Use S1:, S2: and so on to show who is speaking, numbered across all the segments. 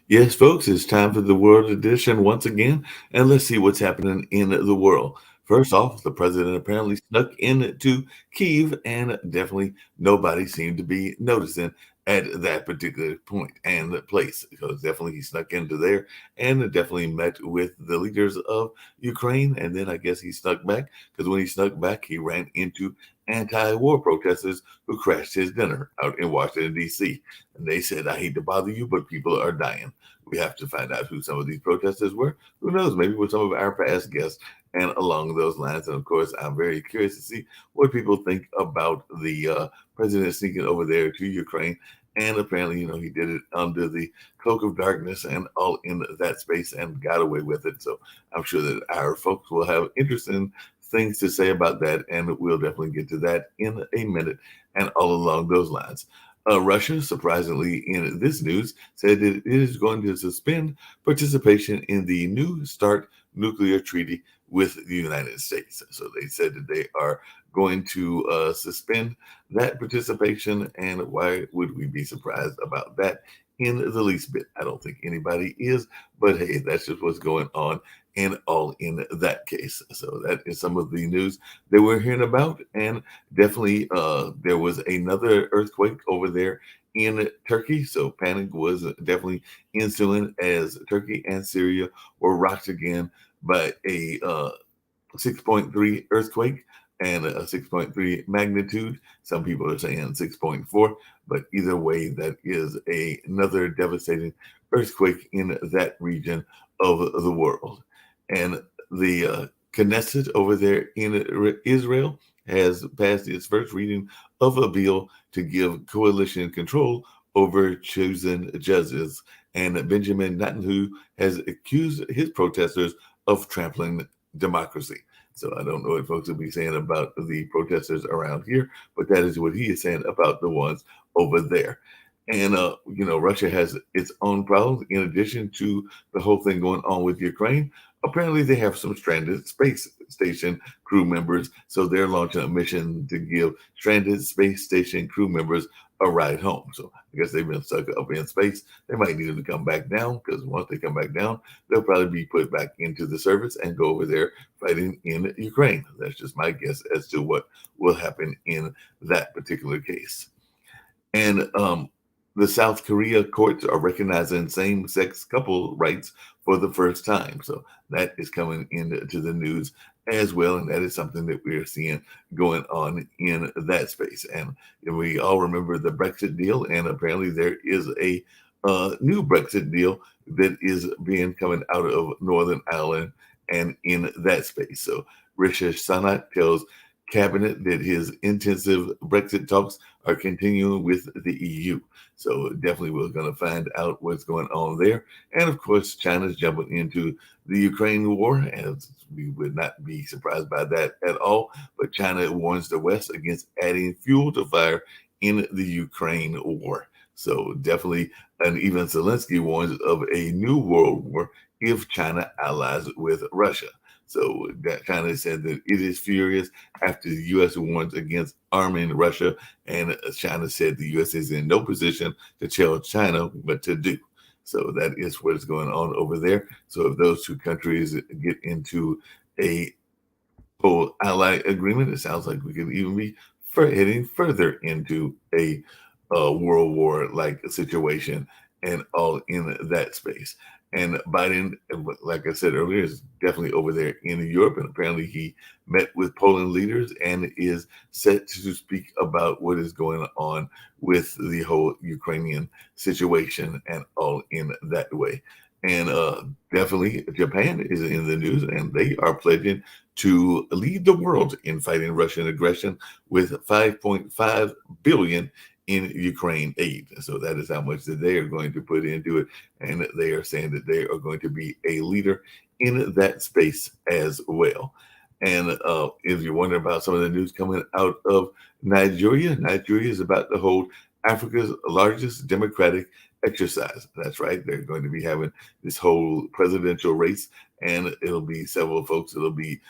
S1: Yes, folks, it's time for the World Edition once again, and let's see what's happening in the world. First off, the president apparently snuck into Kiev, and definitely nobody seemed to be noticing at that particular point and place, because definitely he snuck into there and definitely met with the leaders of Ukraine, and then I guess he snuck back because when he snuck back, he ran into anti-war protesters who crashed his dinner out in Washington D.C. And they said, "I hate to bother you, but people are dying." We have to find out who some of these protesters were. Who knows? Maybe with some of our past guests and along those lines. And of course, I'm very curious to see what people think about the president sneaking over there to Ukraine. And apparently, he did it under the cloak of darkness and all in that space and got away with it. So I'm sure that our folks will have interesting things to say about that. And we'll definitely get to that in a minute and all along those lines. Russia, surprisingly, in this news, said that it is going to suspend participation in the New START nuclear treaty with the United States. So they said that they are going to suspend that participation. And why would we be surprised about that in the least bit? I don't think anybody is, but hey, that's just what's going on and all in that case. So that is some of the news that we're hearing about. And definitely, there was another earthquake over there in Turkey. So panic was definitely ensuing as Turkey and Syria were rocked again by a 6.3 earthquake and a 6.3 magnitude. Some people are saying 6.4, but either way, that is another devastating earthquake in that region of the world. And the Knesset over there in Israel has passed its first reading of a bill to give coalition control over chosen judges. And Benjamin Netanyahu has accused his protesters of trampling democracy. So I don't know what folks will be saying about the protesters around here, but that is what he is saying about the ones over there. And Russia has its own problems in addition to the whole thing going on with Ukraine. Apparently, they have some stranded space station crew members, so they're launching a mission to give stranded space station crew members a ride home. So I guess they've been stuck up in space. They might need them to come back down because once they come back down, they'll probably be put back into the service and go over there fighting in Ukraine. That's just my guess as to what will happen in that particular case. And the South Korea courts are recognizing same sex couple rights for the first time. So that is coming into the news as well. And that is something that we are seeing going on in that space. And we all remember the Brexit deal. And apparently there is a new Brexit deal that is being coming out of Northern Ireland and in that space. So Rishi Sunak tells cabinet that his intensive Brexit talks are continuing with the EU. So definitely we're going to find out what's going on there. And of course, China's jumping into the Ukraine war, and we would not be surprised by that at all. But China warns the West against adding fuel to fire in the Ukraine war. So definitely, and even Zelensky warns of a new world war if China allies with Russia. So that China said that it is furious after the U.S. warns against arming Russia, and China said the U.S. is in no position to tell China what to do. So that is what is going on over there. So if those two countries get into a whole ally agreement, it sounds like we could even be heading further into a World War like situation and all in that space. And Biden, like I said earlier, is definitely over there in Europe. And apparently he met with Poland leaders and is set to speak about what is going on with the whole Ukrainian situation and all in that way. And definitely Japan is in the news and they are pledging to lead the world in fighting Russian aggression with 5.5 billion in Ukraine aid. So that is how much that they are going to put into it. And they are saying that they are going to be a leader in that space as well. And if you're wondering about some of the news coming out of Nigeria, Nigeria is about to hold Africa's largest democratic exercise. That's right. They're going to be having this whole presidential race, and it'll be several folks. It'll be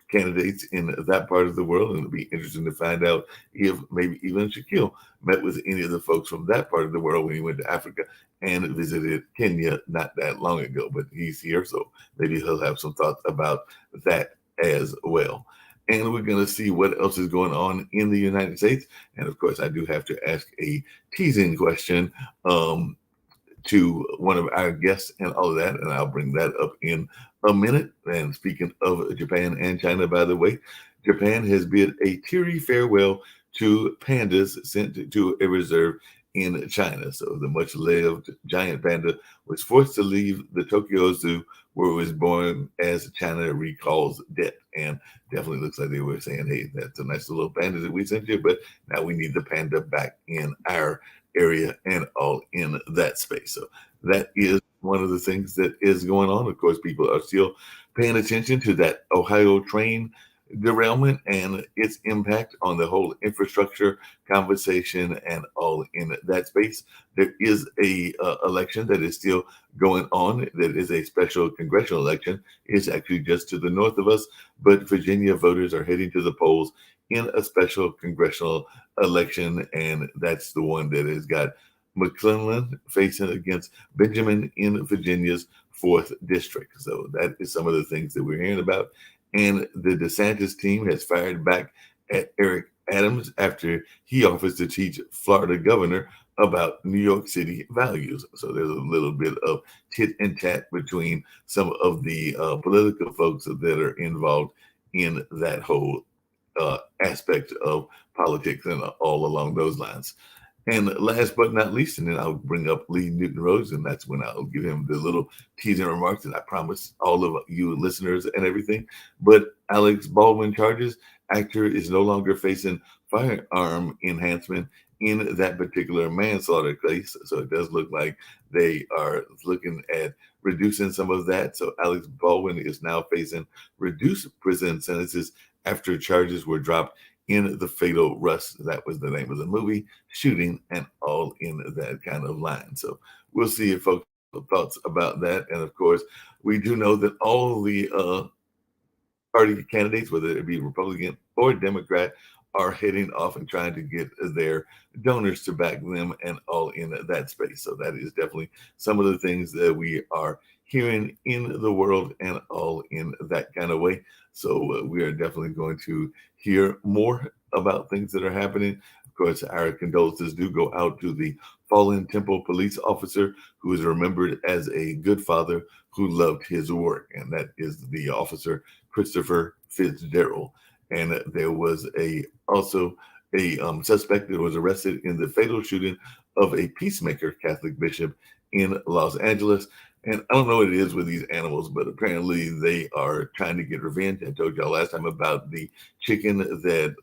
S1: candidates in that part of the world, and it'll be interesting to find out if maybe even Shaquille met with any of the folks from that part of the world when he went to Africa and visited Kenya not that long ago. But he's here, so maybe he'll have some thoughts about that as well. And we're going to see what else is going on in the United States. And of course, I do have to ask a teasing question to one of our guests and all of that. And I'll bring that up in a minute. And speaking of Japan and China, by the way, Japan has bid a teary farewell to pandas sent to a reserve in China. So the much-lived giant panda was forced to leave the Tokyo Zoo, where it was born, as China recalls debt. And definitely looks like they were saying, hey, that's a nice little panda that we sent you, but now we need the panda back in our area and all in that space. So that is one of the things that is going on. Of course, people are still paying attention to that Ohio train derailment and its impact on the whole infrastructure conversation and all in that space. There is a election that is still going on. That is a special congressional election. It's actually just to the north of us, but Virginia voters are heading to the polls in a special congressional election, and that's the one that has got McClellan facing against Benjamin in Virginia's 4th district. So that is some of the things that we're hearing about. And the DeSantis team has fired back at Eric Adams after he offers to teach Florida governor about New York City values. So there's a little bit of tit and tat between some of the political folks that are involved in that whole aspect of politics and all along those lines. And last but not least, and then I'll bring up Lee Newton Rhodes, and that's when I'll give him the little teasing remarks that I promise all of you listeners and everything. But Alex Baldwin charges, actor is no longer facing firearm enhancement in that particular manslaughter case. So it does look like they are looking at reducing some of that. So Alex Baldwin is now facing reduced prison sentences after charges were dropped in The Fatal Rust. That was the name of the movie, shooting and all in that kind of line. So we'll see if folks have thoughts about that. And of course, we do know that all the party candidates, whether it be Republican or Democrat, are heading off and trying to get their donors to back them and all in that space. So that is definitely some of the things that we are hearing in the world and all in that kind of way. So we are definitely going to hear more about things that are happening. Of course, our condolences do go out to the fallen Temple police officer who is remembered as a good father who loved his work. And that is the officer, Christopher Fitzgerald. And there was also a suspect that was arrested in the fatal shooting of a Peacemaker Catholic bishop in Los Angeles. And I don't know what it is with these animals, but apparently they are trying to get revenge. I told y'all last time about the chicken that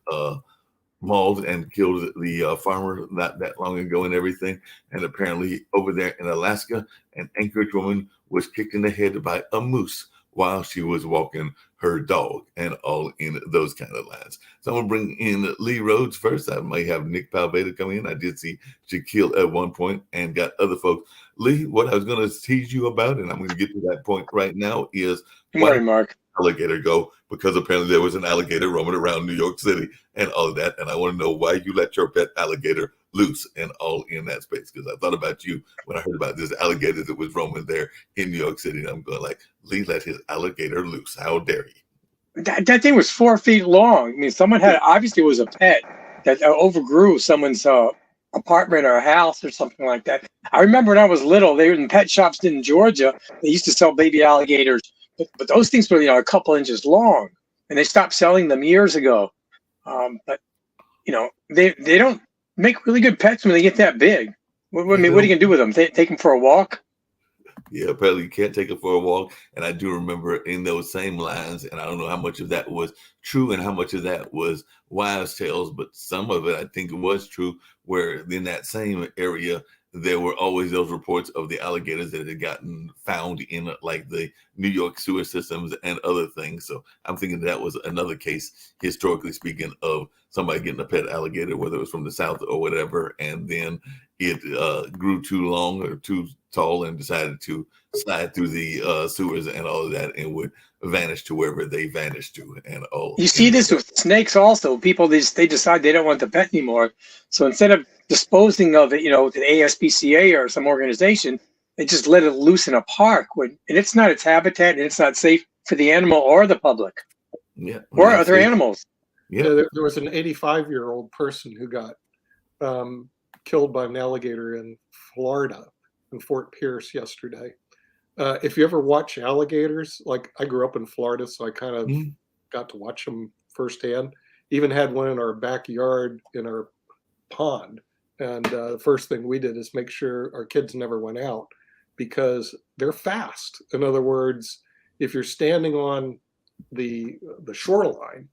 S1: mauled and killed the farmer not that long ago and everything. And apparently over there in Alaska, an Anchorage woman was kicked in the head by a moose while she was walking her dog and all in those kind of lines. So I'm going to bring in Lee Rhodes first. I may have Nick Palveda come in. I did see Shaquille at one point and got other folks. Lee, what I was going to tease you about, and I'm going to get to that point right now, is
S2: good morning, Mark.
S1: Alligator go, because apparently there was an alligator roaming around New York City and all of that. And I want to know why you let your pet alligator loose and all in that space. Because I thought about you when I heard about this alligator that was roaming there in New York City. And I'm going like, Lee let his alligator loose. How dare you?
S2: That thing was 4 feet long. I mean, someone had, obviously it was a pet that overgrew someone's apartment or house or something like that. I remember when I was little, they were in pet shops in Georgia. They used to sell baby alligators, but those things were, a couple inches long, and they stopped selling them years ago. But they don't make really good pets when they get that big. What are you gonna do with them? Take them for a walk?
S1: Yeah, apparently you can't take it for a walk. And I do remember in those same lines, and I don't know how much of that was true and how much of that was wives' tales, but some of it I think it was true, where in that same area, there were always those reports of the alligators that had gotten found in like the New York sewer systems and other things. So I'm thinking that was another case, historically speaking, of somebody getting a pet alligator, whether it was from the South or whatever, and then it grew too long or too tall and decided to slide through the sewers and all of that and would vanish to wherever they vanished to. And
S2: You see this with snakes also. People, they decide they don't want the pet anymore. So instead of disposing of it, to the ASPCA or some organization, they just let it loose in a park. And it's not its habitat, and it's not safe for the animal or the public.
S1: Yeah,
S2: or other animals.
S3: Yeah, there was an 85-year-old person who got killed by an alligator in Florida, in Fort Pierce yesterday. If you ever watch alligators, like I grew up in Florida, so I kind of got to watch them firsthand. Even had one in our backyard in our pond. And the first thing we did is make sure our kids never went out because they're fast. In other words, if you're standing on the shoreline,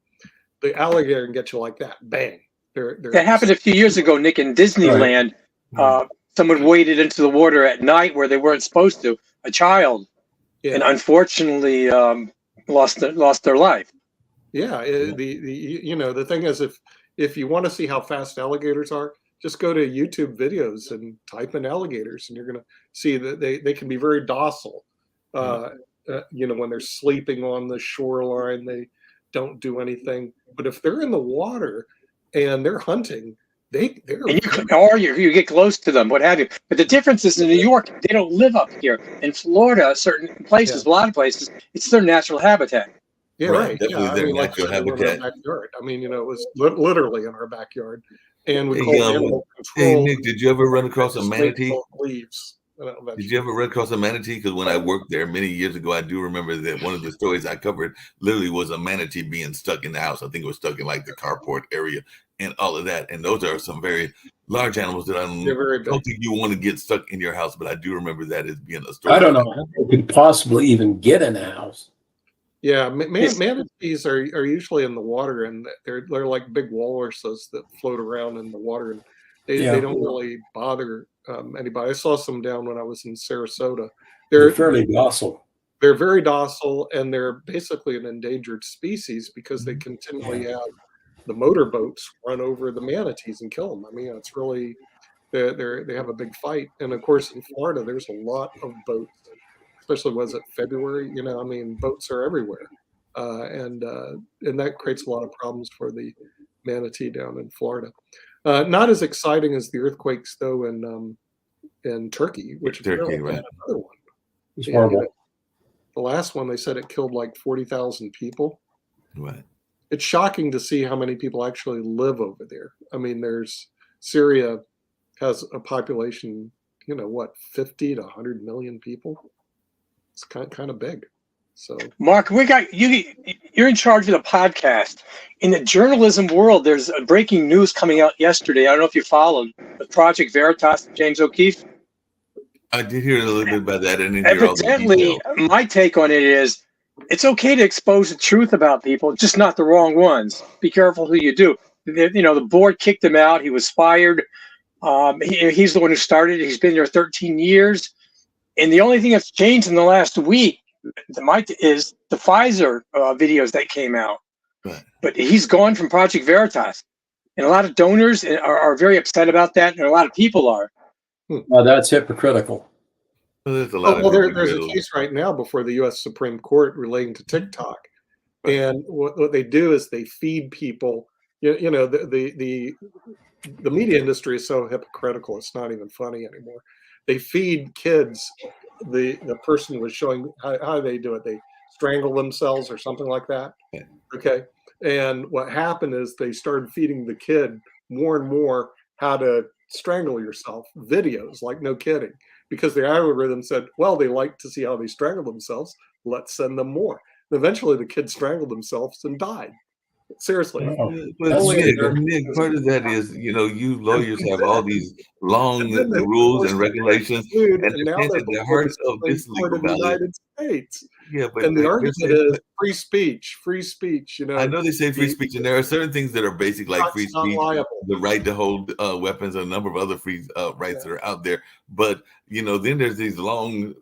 S3: the alligator can get you like that. Bang.
S2: That happened a few years ago, Nick, in Disneyland. Right. Someone waded into the water at night where they weren't supposed to, a child, and unfortunately lost their life.
S3: Yeah, the thing is, if you want to see how fast alligators are, just go to YouTube videos and type in alligators, and you're going to see that they can be very docile. When they're sleeping on the shoreline, they don't do anything. But if they're in the water and they're hunting, you get close to them, what have you. But the difference is in New York, they don't live up here. In Florida, certain places, a lot of places, it's their natural habitat. Yeah, right. Definitely their natural habitat. I mean, it was literally in our backyard. And we call animal control.
S1: Hey, Nick, did you ever run across a manatee?
S3: Leaves.
S1: Did you ever run across a manatee? Because when I worked there many years ago, I do remember that one of the stories I covered literally was a manatee being stuck in the house. I think it was stuck in like the carport area and all of that. And those are some very large animals that I don't think you want to get stuck in your house. But I do remember that as being a story.
S4: I don't know how they could possibly even get in a house.
S3: Yeah, manatees are usually in the water, and they're like big walruses that float around in the water, and they don't really bother anybody. I saw some down when I was in Sarasota.
S4: They're fairly docile.
S3: They're very docile, and they're basically an endangered species because they continually have the motorboats run over the manatees and kill them. I mean, it's really they have a big fight, and of course in Florida there's a lot of boats. Especially was it February? Boats are everywhere, and that creates a lot of problems for the manatee down in Florida. Not as exciting as the earthquakes though in Turkey, which
S1: Turkey,
S3: right? Another one.
S4: It's horrible.
S3: The last one they said it killed like 40,000 people.
S1: Right.
S3: It's shocking to see how many people actually live over there. I mean, Syria has a population, 50 to 100 million people. It's kind of big. So,
S2: Mark, we got you. You're in charge of the podcast. In the journalism world, there's a breaking news coming out yesterday. I don't know if you followed the Project Veritas, James O'Keefe.
S1: I did hear a little bit about that. And
S2: evidently, my take on it is, it's okay to expose the truth about people, just not the wrong ones. Be careful who you do. The board kicked him out. He was fired. He's the one who started. He's been there 13 years. And the only thing that's changed in the last week is the Pfizer videos that came out.
S1: Right.
S2: But he's gone from Project Veritas. And a lot of donors are very upset about that, and a lot of people are.
S4: Well, that's hypocritical.
S3: There's a case right now before the U.S. Supreme Court relating to TikTok. And what they do is they feed people. The media industry is so hypocritical, it's not even funny anymore. They feed kids. The person was showing how they do it. They strangle themselves or something like that.
S1: Yeah.
S3: Okay. And what happened is they started feeding the kid more and more how to strangle yourself videos, like no kidding, because the algorithm said, well, they like to see how they strangle themselves. Let's send them more. And eventually the kid strangled themselves and died. Seriously.
S1: But Nick, part of that is, you lawyers have all these long rules and regulations, and they're hard of this legal about
S3: United States.
S1: Yeah, but
S3: and the argument is free speech.
S1: I know they say free speech, and there are certain things that are basic, like free speech, the right to hold weapons, and a number of other free rights that are out there. But then there's these long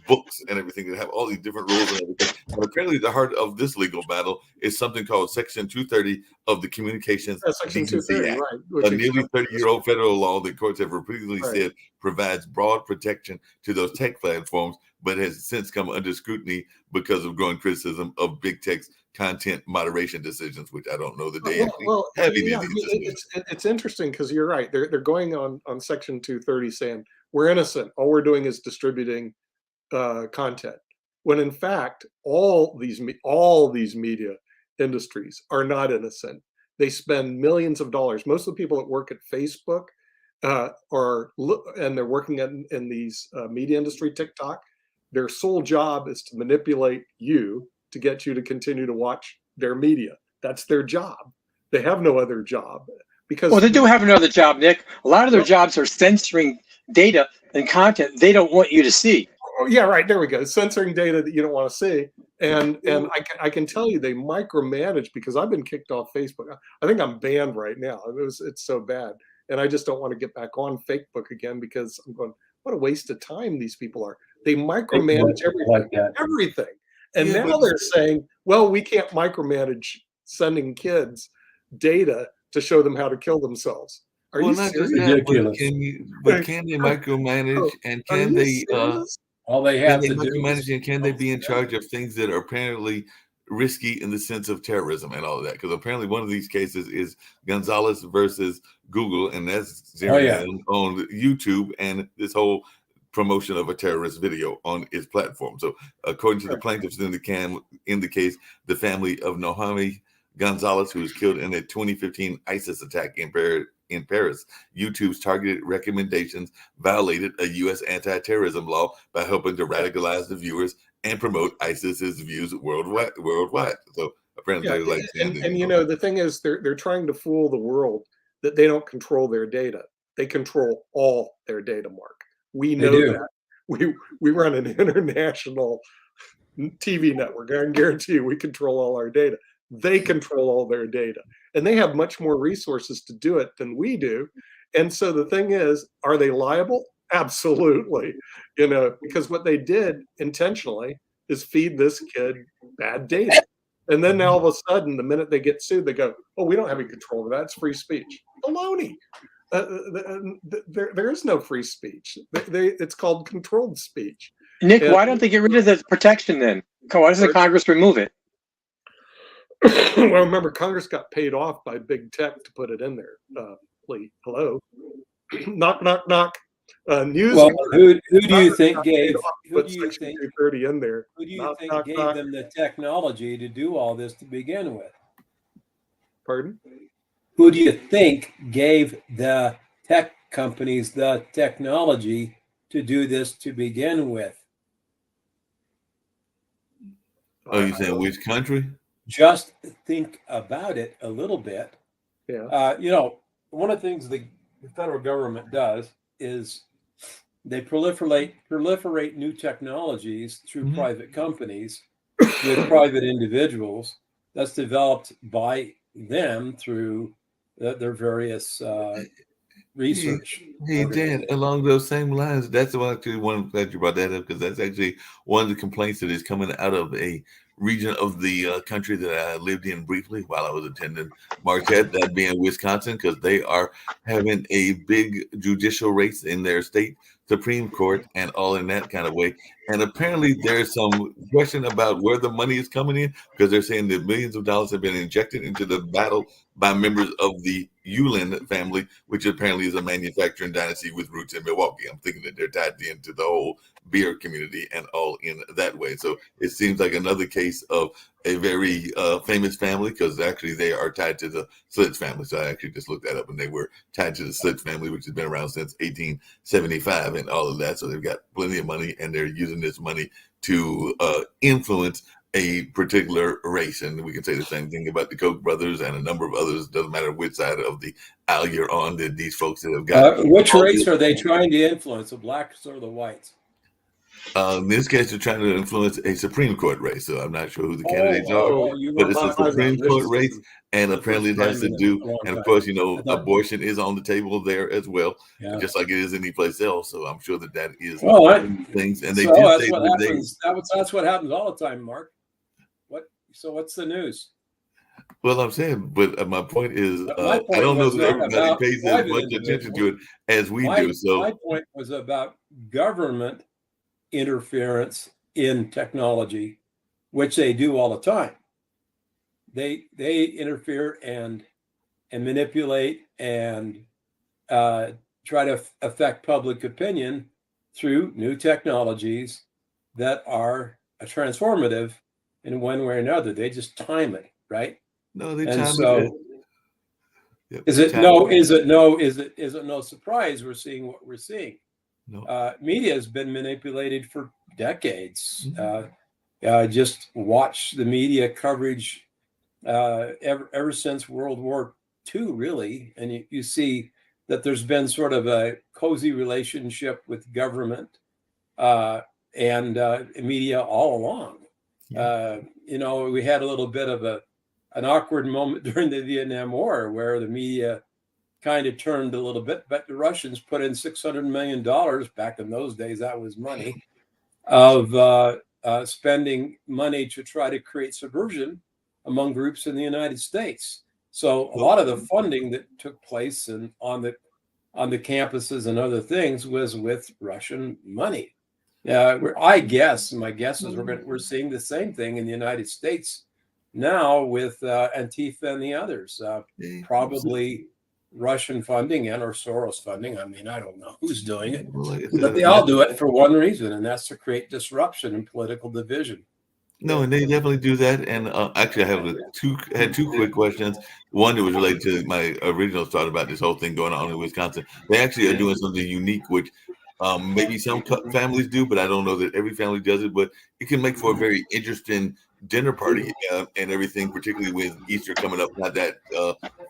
S1: books and everything that have all these different rules and everything. But apparently, the heart of this legal battle is something called Section 230 of the Communications
S3: Section
S1: Decency
S3: 230,
S1: Act,
S3: right? Which
S1: a nearly 30-year-old federal law that courts have repeatedly
S3: Right.
S1: said provides broad protection to those tech platforms, but has since come under scrutiny because of growing criticism of big tech's content moderation decisions, which I don't know that they actually have any of these decisions.
S3: it's interesting because you're right. They're going on Section 230 saying we're innocent. All we're doing is distributing content. When in fact, all these media industries are not innocent. They spend millions of dollars. Most of the people that work at Facebook and they're working in these media industry, TikTok, their sole job is to manipulate you to get you to continue to watch their media. That's their job. They have no other job because.
S2: Well, they do have another job, Nick. A lot of their jobs are censoring data and content they don't want you to see.
S3: Oh, yeah, right. There we go. Censoring data that you don't want to see, and I can tell you they micromanage because I've been kicked off Facebook. I think I'm banned right now. It's so bad, and I just don't want to get back on Facebook again because I'm going. What a waste of time these people are. They micromanage everything, and now they're saying, well, we can't micromanage sending kids data to show them how to kill themselves. Are you serious?
S4: Ridiculous.
S1: Can they micromanage and can they
S4: all they have
S1: can
S4: to
S1: they
S4: do
S1: micromanage
S4: is
S1: and can they be in charge of things that are apparently risky in the sense of terrorism and all of that? Because apparently one of these cases is Gonzalez versus Google, and that's zeroing on YouTube and this whole promotion of a terrorist video on its platform. So according to the plaintiffs in the case, the family of Nohami Gonzalez, who was killed in a 2015 ISIS attack in Paris, YouTube's targeted recommendations violated a U.S. anti-terrorism law by helping to radicalize the viewers and promote ISIS's views worldwide. So apparently,
S3: the thing is, they're trying to fool the world that they don't control their data. They control all their data, Mark. We know that. We run an international TV network. I can guarantee you, we control all our data. They control all their data, and they have much more resources to do it than we do. And so the thing is, are they liable? Absolutely. Because what they did intentionally is feed this kid bad data. And then all of a sudden, the minute they get sued, they go, oh, we don't have any control of that. It's free speech. Baloney. There is no free speech. It's called controlled speech.
S2: Nick, why don't they get rid of the protection then? Why doesn't Congress remove it?
S3: Well, remember, Congress got paid off by big tech to put it in there. Please, hello, knock, knock, knock. News.
S4: Well, who do you think gave? Who do you think?
S3: 230 in there.
S4: Who do you think gave them the technology to do all this to begin with?
S3: Pardon?
S4: Who do you think gave the tech companies the technology to do this to begin with?
S1: Oh, you saying which country?
S4: Just think about it a little bit.
S3: Yeah.
S4: One of the things the federal government does is they proliferate new technologies through private companies with private individuals that's developed by them through their various research.
S1: Hey, Dan, along those same lines, that's actually one that you brought that up, because that's actually one of the complaints that is coming out of a region of the country that I lived in briefly while I was attending Marquette, that being Wisconsin, because they are having a big judicial race in their state Supreme Court and all in that kind of way. And apparently there's some question about where the money is coming in, because they're saying that millions of dollars have been injected into the battle by members of the Yulin family, which apparently is a manufacturing dynasty with roots in Milwaukee. I'm thinking that they're tied into the whole beer community and all in that way. So it seems like another case of a very famous family, because actually they are tied to the Slits family. So I actually just looked that up, and they were tied to the Slits family, which has been around since 1875 and all of that. So they've got plenty of money, and they're using this money to influence a particular race. And we can say the same thing about the Koch brothers and a number of others. Doesn't matter which side of the aisle you're on, that these folks that have got.
S4: Which race are they trying to influence, the blacks or the whites?
S1: In this case, they're trying to influence a Supreme Court race. So I'm not sure who the candidates are,
S4: you
S1: but
S4: were
S1: it's a
S4: talking about
S1: Supreme Court
S4: this
S1: race, and
S4: the
S1: apparently
S4: first
S1: it has
S4: time
S1: to
S4: in
S1: do.
S4: a long
S1: And of
S4: time.
S1: course,
S4: I thought,
S1: abortion is on the table there as well,
S4: yeah.
S1: just like it is any place else. So I'm sure that is
S4: Well,
S1: things. And they
S4: so
S1: did
S4: that's
S1: say
S4: what
S1: that
S4: happens. That's what happens all the time, Mark. So what's the news?
S1: Well, I'm saying, but my point is,
S4: My point
S1: I don't know
S4: was
S1: that
S4: not
S1: everybody
S4: about
S1: pays as
S4: private
S1: much attention to it
S4: individuals.
S1: as we do. So
S4: My point was about government interference in technology, which they do all the time. They interfere and manipulate and try to affect public opinion through new technologies that are transformative in one way or another. They just time it, right?
S1: no, they
S4: And
S1: time
S4: so
S1: it. Yep,
S4: is
S1: they
S4: it
S1: time
S4: no
S1: it.
S4: is it no surprise we're seeing what we're seeing?
S1: No.
S4: Media has been manipulated for decades. Just watch the media coverage ever since World War II, really, and you see that there's been sort of a cozy relationship with government and media all along. We had a little bit of an awkward moment during the Vietnam War where the media kind of turned a little bit, but the Russians put in $600 million back in those days. That was money of spending money to try to create subversion among groups in the United States. So a lot of the funding that took place on the campuses and other things was with Russian money. My guess is we're seeing the same thing in the United States now with Antifa and the others. Probably Russian funding and or Soros funding. I mean, I don't know who's doing it, but they all do it for one reason, and that's to create disruption and political division.
S1: No, and they definitely do that. And actually, I had two quick questions. One that was related to my original thought about this whole thing going on in Wisconsin. They actually are doing something unique, which maybe some families do, but I don't know that every family does it. But it can make for a very interesting dinner party and everything, particularly with Easter coming up not that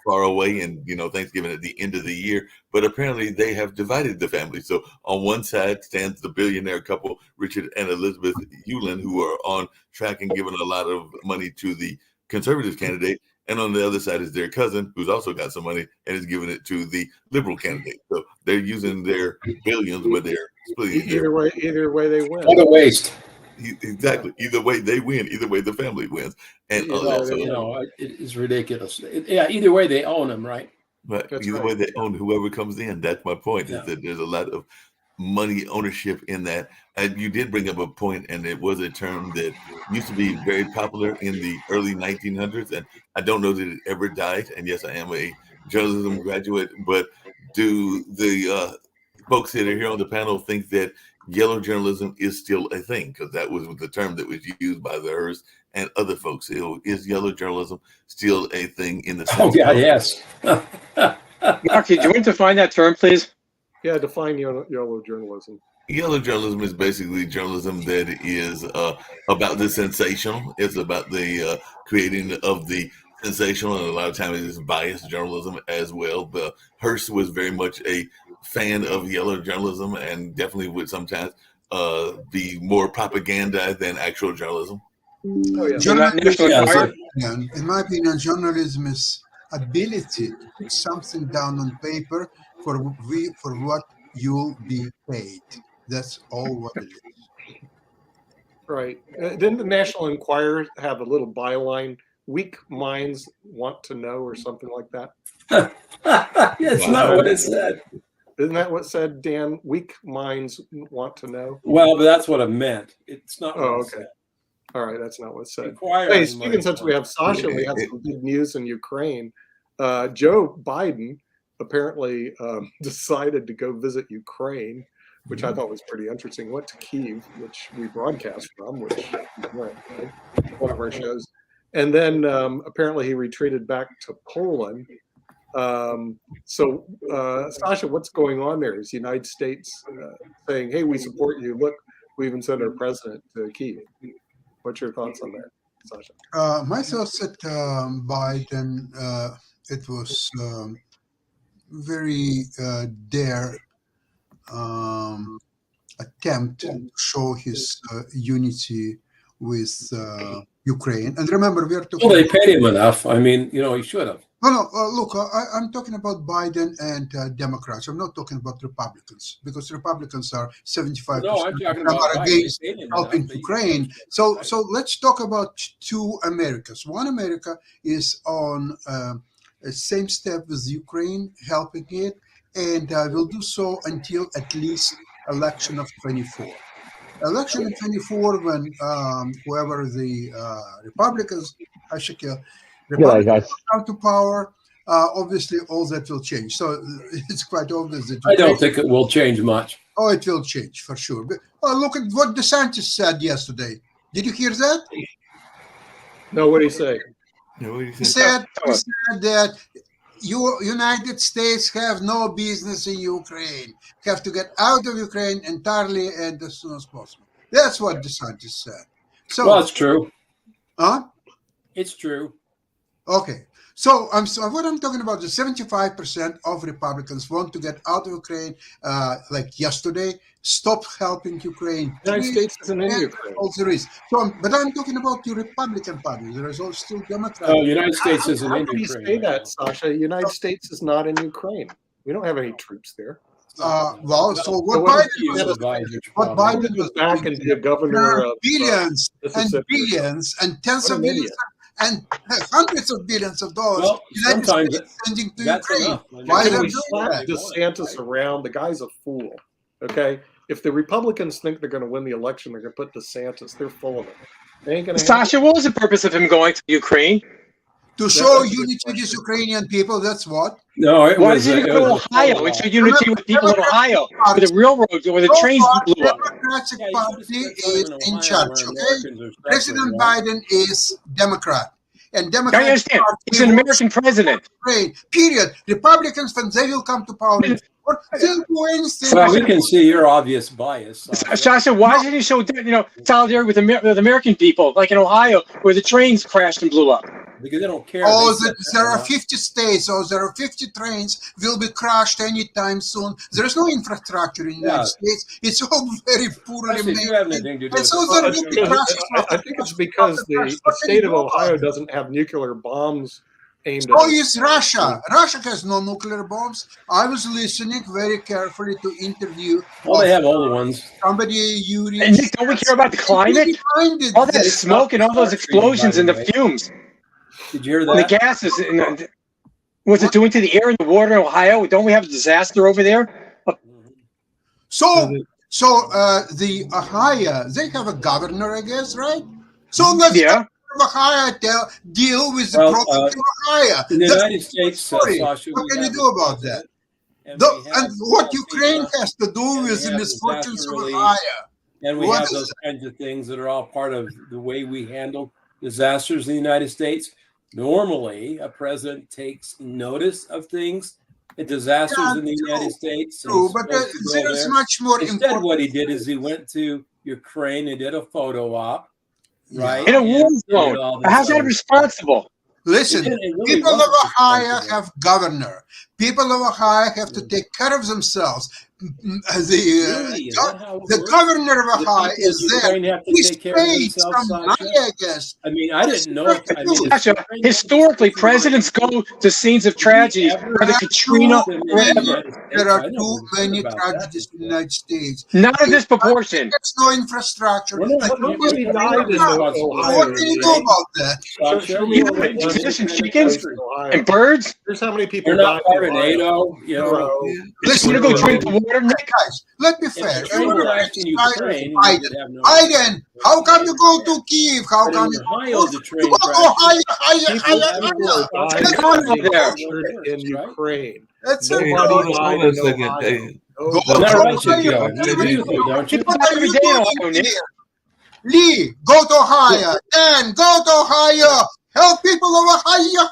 S1: far away, and Thanksgiving at the end of the year. But apparently, they have divided the family. So on one side stands the billionaire couple, Richard and Elizabeth Hewlin, who are on track and giving a lot of money to the conservative candidate. And on the other side is their cousin, who's also got some money and is giving it to the liberal candidate. So they're using their billions, but they're splitting it.
S3: Either way they win.
S4: What a waste.
S1: Exactly. Either way they win. Either way the family wins. And
S4: it is ridiculous. Either way they own them, right?
S1: But either way they own whoever comes in. That's my point. Is that there's a lot of money ownership in that. And you did bring up a point, and it was a term that used to be very popular in the early 1900s, and I don't know that it ever died. And yes, I am a journalism graduate, but do the folks that are here on the panel think that yellow journalism is still a thing? Because that was the term that was used by the Hearst and other folks. Is yellow journalism still a thing in the sense?
S4: Oh, yeah, yes.
S2: Mark, do you want to define that term, please?
S3: Yeah, define yellow journalism.
S1: Yellow journalism is basically journalism that is about the sensational. It's about the creating of the sensational, and a lot of times it is biased journalism as well. But Hearst was very much a fan of yellow journalism, and definitely would sometimes be more propaganda than actual journalism.
S5: In my opinion, journalism is ability to put something down on paper for what you'll be paid. That's all what it is.
S3: Right. Didn't the National Enquirer have a little byline, "Weak minds want to know," or something like that?
S4: That's not what it said.
S3: Isn't that what said, Dan? Weak minds want to know.
S4: Well, but that's what it meant. It's not.
S3: Oh, okay. All right, that's not what it said.
S4: Inquiring
S3: Hey, speaking since we have Sasha, we have some good news in Ukraine. Joe Biden apparently decided to go visit Ukraine, which I thought was pretty interesting. Went to Kyiv, which we broadcast from, which is one of our shows. And then apparently he retreated back to Poland. Sasha, what's going on there? Is the United States saying, hey, we support you? Look, we even sent our president to Kyiv. What's your thoughts on that, Sasha?
S5: My thoughts at Biden, it was very dare attempt to show his unity with Ukraine. And remember, we are talking.
S4: Well, they paid him enough. I mean, he should have.
S5: No, look, I'm talking about Biden and Democrats. I'm not talking about Republicans, because Republicans are 75%
S4: No, I'm talking about
S5: are
S4: Biden.
S5: against
S4: They paid him
S5: helping
S4: enough.
S5: Ukraine. So let's talk about two Americas. One America is on the same step with Ukraine, helping it, and will do so until at least election of 24. Election of 24, when whoever the Republicans,
S6: G'day, guys.
S5: come to power, obviously all that will change. So it's quite obvious that
S4: I don't think it will change much.
S5: Oh, it will change for sure. But, look at what DeSantis said yesterday. Did you hear that?
S3: No, what do you say?
S1: Yeah, what do you
S5: He
S1: think?
S5: said that United States have no business in Ukraine. Have to get out of Ukraine entirely and as soon as possible. That's what DeSantis said. So,
S4: Well, it's true.
S5: huh?
S4: It's true.
S5: Okay. So what I'm talking about is 75% of Republicans want to get out of Ukraine, like yesterday, stop helping Ukraine.
S3: The United States isn't in
S5: And
S3: Ukraine.
S5: all there is. So, but I'm talking about the Republican Party. There is also still Democrats.
S4: United States isn't
S3: How
S4: in
S3: can you
S4: Ukraine.
S3: say that, Sasha? The United States is not in Ukraine. We don't have any troops there.
S5: Well, so what
S3: what
S5: Biden
S3: is
S5: was, what Biden
S3: Biden
S5: was
S3: was back and be a governor
S5: there are
S3: of
S5: billions and
S3: Mississippi.
S5: billions and tens
S3: What
S5: of
S3: an
S5: billions
S3: idiot.
S5: and hundreds of billions of dollars.
S4: Well,
S5: United
S4: sometimes
S5: States sending to
S4: That's
S5: Ukraine.
S4: enough.
S5: Why
S3: Can
S5: they're
S3: we
S5: doing
S3: slap
S5: that?
S3: DeSantis around? The guy's a fool. Okay? If the Republicans think they're going to win the election, they're going to put DeSantis. They're full of it. They ain't going to
S2: Sasha, what was the purpose of him going to Ukraine?
S5: To show
S3: That's a good
S5: unity to these Ukrainian people, that's what.
S4: No, it
S2: Why
S4: was.
S2: did he
S4: it
S2: go to
S4: was a
S2: Ohio
S4: photo
S2: and
S4: op.
S2: show unity with people in Ohio, where the railroads, where the
S5: So
S2: trains
S5: far,
S2: blew up?
S5: Democratic
S4: Yeah, you
S5: Party
S4: should've spent
S5: is
S4: time
S5: in
S4: Ohio
S5: charge,
S4: where
S5: okay?
S4: Americans are suffering,
S5: President
S4: right?
S5: Biden is Democrat. And
S2: I
S5: Democrat
S2: understand.
S5: Party
S2: He's an
S5: wants
S2: American president.
S5: Ukraine, period. Republicans, when they will come to power, they'll do anything.
S4: Well, we can see your obvious bias.
S2: Sasha, why didn't he show solidarity with American people, like in Ohio, where the trains crashed and blew up?
S4: Because they don't care.
S5: Oh,
S4: They said
S5: there
S4: that,
S5: are 50 states, or there are 50 trains will be crashed anytime soon. There is no infrastructure in the United States. It's all very poorly
S4: Especially if
S5: made.
S4: you have anything to do
S5: And
S4: with
S5: so
S4: it.
S5: there
S3: Well,
S5: will be
S3: because
S5: crashes.
S3: I think it's because the state of Ohio doesn't have nuclear bombs aimed
S5: So
S3: at
S5: is Russia. Russia has no nuclear bombs. I was listening very carefully to interview
S4: Well, they have all the ones.
S5: somebody, Yuri.
S2: And Nick, don't we care about the climate? All that smoke and all those explosions and the fumes
S4: Did you hear
S2: and the
S4: that?
S2: gases. And what's it doing to the air and the water in Ohio? Don't we have a disaster over there?
S5: So the Ohio, they have a governor, I guess, right? So let's
S2: Yeah.
S5: Ohio deal with the
S4: Well,
S5: problem of Ohio.
S4: In the
S5: That's
S4: United States,
S5: story.
S4: Sasha,
S5: What
S4: we
S5: can you
S4: have
S5: do
S4: a
S5: about
S4: president,
S5: that?
S4: and
S5: The-
S4: we have
S5: and what
S4: people
S5: Ukraine has to do
S4: and
S5: with
S4: we
S5: the
S4: have
S5: misfortunes
S4: disaster
S5: of
S4: relief.
S5: Ohio.
S4: And we
S5: What
S4: have
S5: is
S4: those kinds of things that are all part of the way we handle disasters in the United States. Normally, a president takes notice of things, disasters
S5: Yeah,
S4: in the
S5: true,
S4: United States. and
S5: True,
S4: he's
S5: but
S4: supposed to go
S5: there is
S4: there.
S5: much more
S4: Instead,
S5: important.
S4: what he did is he went to Ukraine and did a photo op, right?
S2: In a war
S4: And did
S2: zone.
S4: all this
S2: How's that
S4: other-
S2: responsible?
S5: Listen,
S4: It really
S5: people of
S4: wasn't
S5: Ohio
S4: responsible.
S5: have governor. People of Ohio have to take care of themselves.
S4: Really? Is that how it
S5: The
S4: works?
S5: governor of
S4: The
S5: Ohio
S4: people
S5: is
S4: of
S5: there.
S4: Ukraine have to
S5: He's
S4: take care of
S5: paid
S4: themselves,
S5: some
S4: Sasha?
S5: money, I guess.
S4: I mean, I didn't know. I mean,
S2: Sasha, historically, presidents go to scenes of tragedy, whether Katrina or whatever.
S5: There are too many tragedies in the United States.
S2: Not in this proportion.
S5: There's no infrastructure.
S4: Well, no,
S5: Like,
S3: Nobody died in
S5: so
S3: Ohio.
S5: what can you do about that?
S3: Show me
S2: You
S3: all the
S2: put
S3: guns
S2: fish and
S3: in
S2: chickens
S3: Ohio.
S2: and birds.
S3: Here's how many people
S4: You're not
S3: died
S4: part
S3: in
S4: of
S3: Ohio.
S4: NATO, you know.
S3: Zero.
S5: Listen,
S2: You want to go drink the water, Nick?
S5: guys, let me
S4: If
S5: fair.
S4: the train
S5: You
S4: crashed in Ukraine, you
S5: Biden.
S4: would have no.
S5: Biden, how come you go to Kiev? How
S4: But
S5: come
S4: in
S5: you
S4: Ohio, the
S5: you
S4: train
S5: go to
S4: crashed.
S5: Ohio?
S3: People are dying
S2: Come on
S3: being
S2: over there.
S3: tortured in Ukraine.
S5: That's
S1: Hey,
S5: it.
S1: hold
S3: Nobody
S1: on,
S3: died
S1: hold on a
S3: in
S1: second.
S3: Ohio.
S1: Hey,
S5: Go
S3: Nobody
S5: to
S4: That
S3: died.
S4: right, you
S5: Ohio.
S4: go. You agree with me, don't you?
S2: People
S5: What
S2: die
S5: are
S2: every
S5: you
S2: day in
S5: doing
S2: Ohio, Nick.
S5: here? Lee, go to Ohio. Dan, go to Ohio. Help people of Ohio.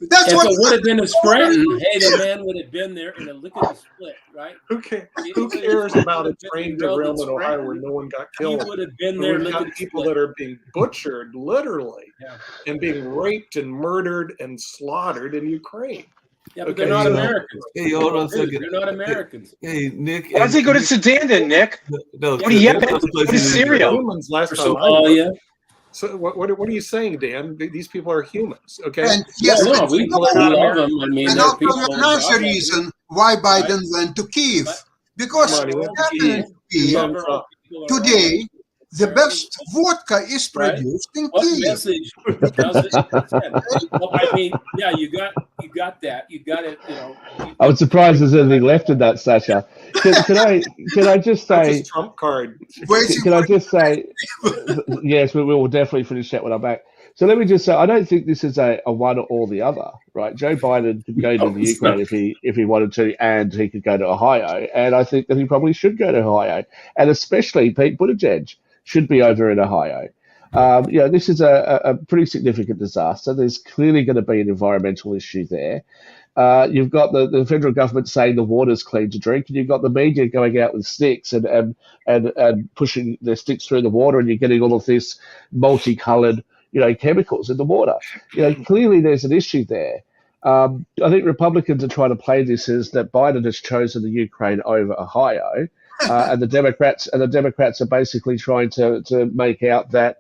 S5: That's
S4: If
S5: what
S4: it would have been a Scranton, hey, the man would have been there in a lickety split, right?
S3: Who cares about a train derailment in Ohio where no one got
S4: He
S3: killed?
S4: would have been there
S3: We've got
S4: lickety
S3: people
S4: split.
S3: that are being butchered, literally,
S4: Yeah.
S3: and being raped and murdered and slaughtered in Ukraine.
S4: Yeah, but
S3: Okay,
S4: they're not
S3: so-
S4: Americans.
S1: Hey, hold on a
S4: Dude,
S1: second.
S4: They're not Americans.
S1: Hey, Nick.
S2: Why does he go to Sudan then, Nick?
S1: No,
S2: Go to Yemen.
S1: there's other
S2: Go to
S1: places in
S2: Syria.
S1: Israel.
S3: Humans last
S4: Or
S3: time I
S4: Somalia.
S3: looked. So what are you saying, Dan? These people are humans, okay?
S5: And yes,
S4: Yeah, no,
S5: and
S4: we
S5: you know,
S4: love them. I mean,
S5: and
S4: they're
S5: I'll tell
S4: people.
S5: you
S4: in
S5: another
S4: God.
S5: reason why Biden went to Kiev.
S4: But-
S5: Because
S3: Come on, he went
S5: what
S3: to
S5: happened in Kiev
S4: Never all people are
S5: today, the
S4: Right.
S5: best vodka is
S4: Right.
S5: produced in
S4: What
S5: Kiev.
S4: message does it send? Well, I mean, yeah, you got that. You got it. You know.
S6: I was surprised there's anything left in that, Sasha. Can I just
S3: That's
S6: say?
S3: his trump card.
S5: Waiting
S6: Can I
S5: for
S6: just say? Yes, we will definitely finish that when I'm back. So let me just say, I don't think this is a one or the other, right? Joe Biden could go to the Ukraine if he wanted to, and he could go to Ohio, and I think that he probably should go to Ohio, and especially Pete Buttigieg should be over in Ohio. This is a pretty significant disaster. There's clearly going to be an environmental issue there. You've got the federal government saying the water's clean to drink, and you've got the media going out with sticks and pushing their sticks through the water, and you're getting all of this multicolored, chemicals in the water. Clearly there's an issue there. I think Republicans are trying to play this as that Biden has chosen the Ukraine over Ohio, and the Democrats are basically trying to make out that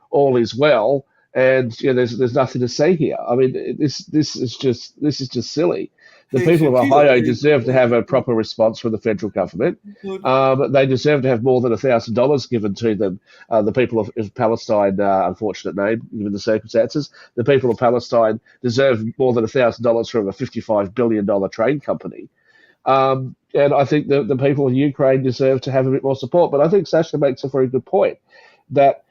S6: all is well, and there's nothing to say here. I mean, this is just silly. The people of Ohio deserve to have a proper response from the federal government. They deserve to have more than $1,000 given to them. The people of Palestine, unfortunate name, given the circumstances, the people of Palestine deserve more than $1,000 from a $55 billion train company. And I think the people of Ukraine deserve to have a bit more support. But I think Sasha makes a very good point that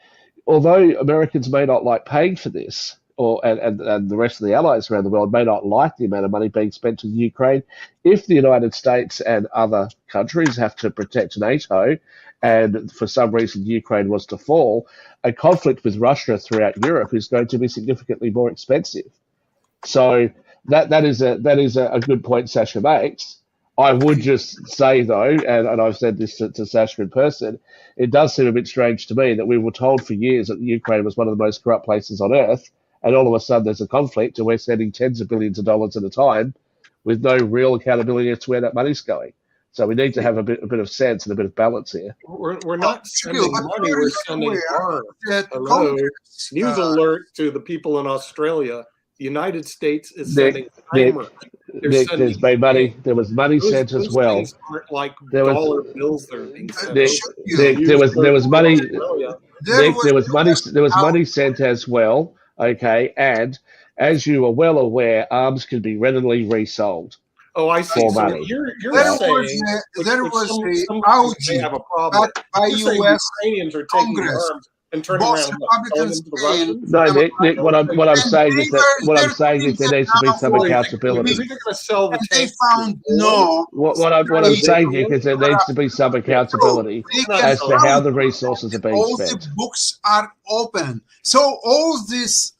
S6: although Americans may not like paying for this, and the rest of the allies around the world may not like the amount of money being spent to the Ukraine, if the United States and other countries have to protect NATO, and for some reason Ukraine was to fall, a conflict with Russia throughout Europe is going to be significantly more expensive. So that is a good point Sasha makes. I would just say, though, and I've said this to Sasha in person, it does seem a bit strange to me that we were told for years that Ukraine was one of the most corrupt places on earth, and all of a sudden there's a conflict and we're sending tens of billions of dollars at a time with no real accountability as to where that money's going. So we need to have a bit of sense and a bit of balance here.
S3: We're not sending money, we're sending arms. Hello. News alert to the people in Australia. The United States is sending timers.
S6: Nick, there's been money. There was money sent as well.
S3: Aren't like
S6: There was
S3: dollar bills that are being sent.
S6: Nick, there was money. Nick, there was money sent as well. Okay, and as you are well aware, arms can be readily resold.
S3: Oh, I see.
S6: For
S3: So
S6: money.
S3: you're
S5: There
S3: saying
S5: was a
S3: some
S5: outing
S3: have a problem.
S5: by
S3: You're saying
S5: U.S.
S3: Ukrainians are taking
S5: Congress.
S3: arms and turning
S5: Both
S3: around and selling them
S5: Republicans
S3: to the Russians.
S6: No, Nick. What I'm saying is that there needs to be some accountability.
S3: Because they're going to sell the
S5: And they
S3: tanks.
S5: found no.
S6: What I'm saying, Nick, is there needs to be some accountability as to how the resources are being
S5: All
S6: spent.
S5: the books are open. So all this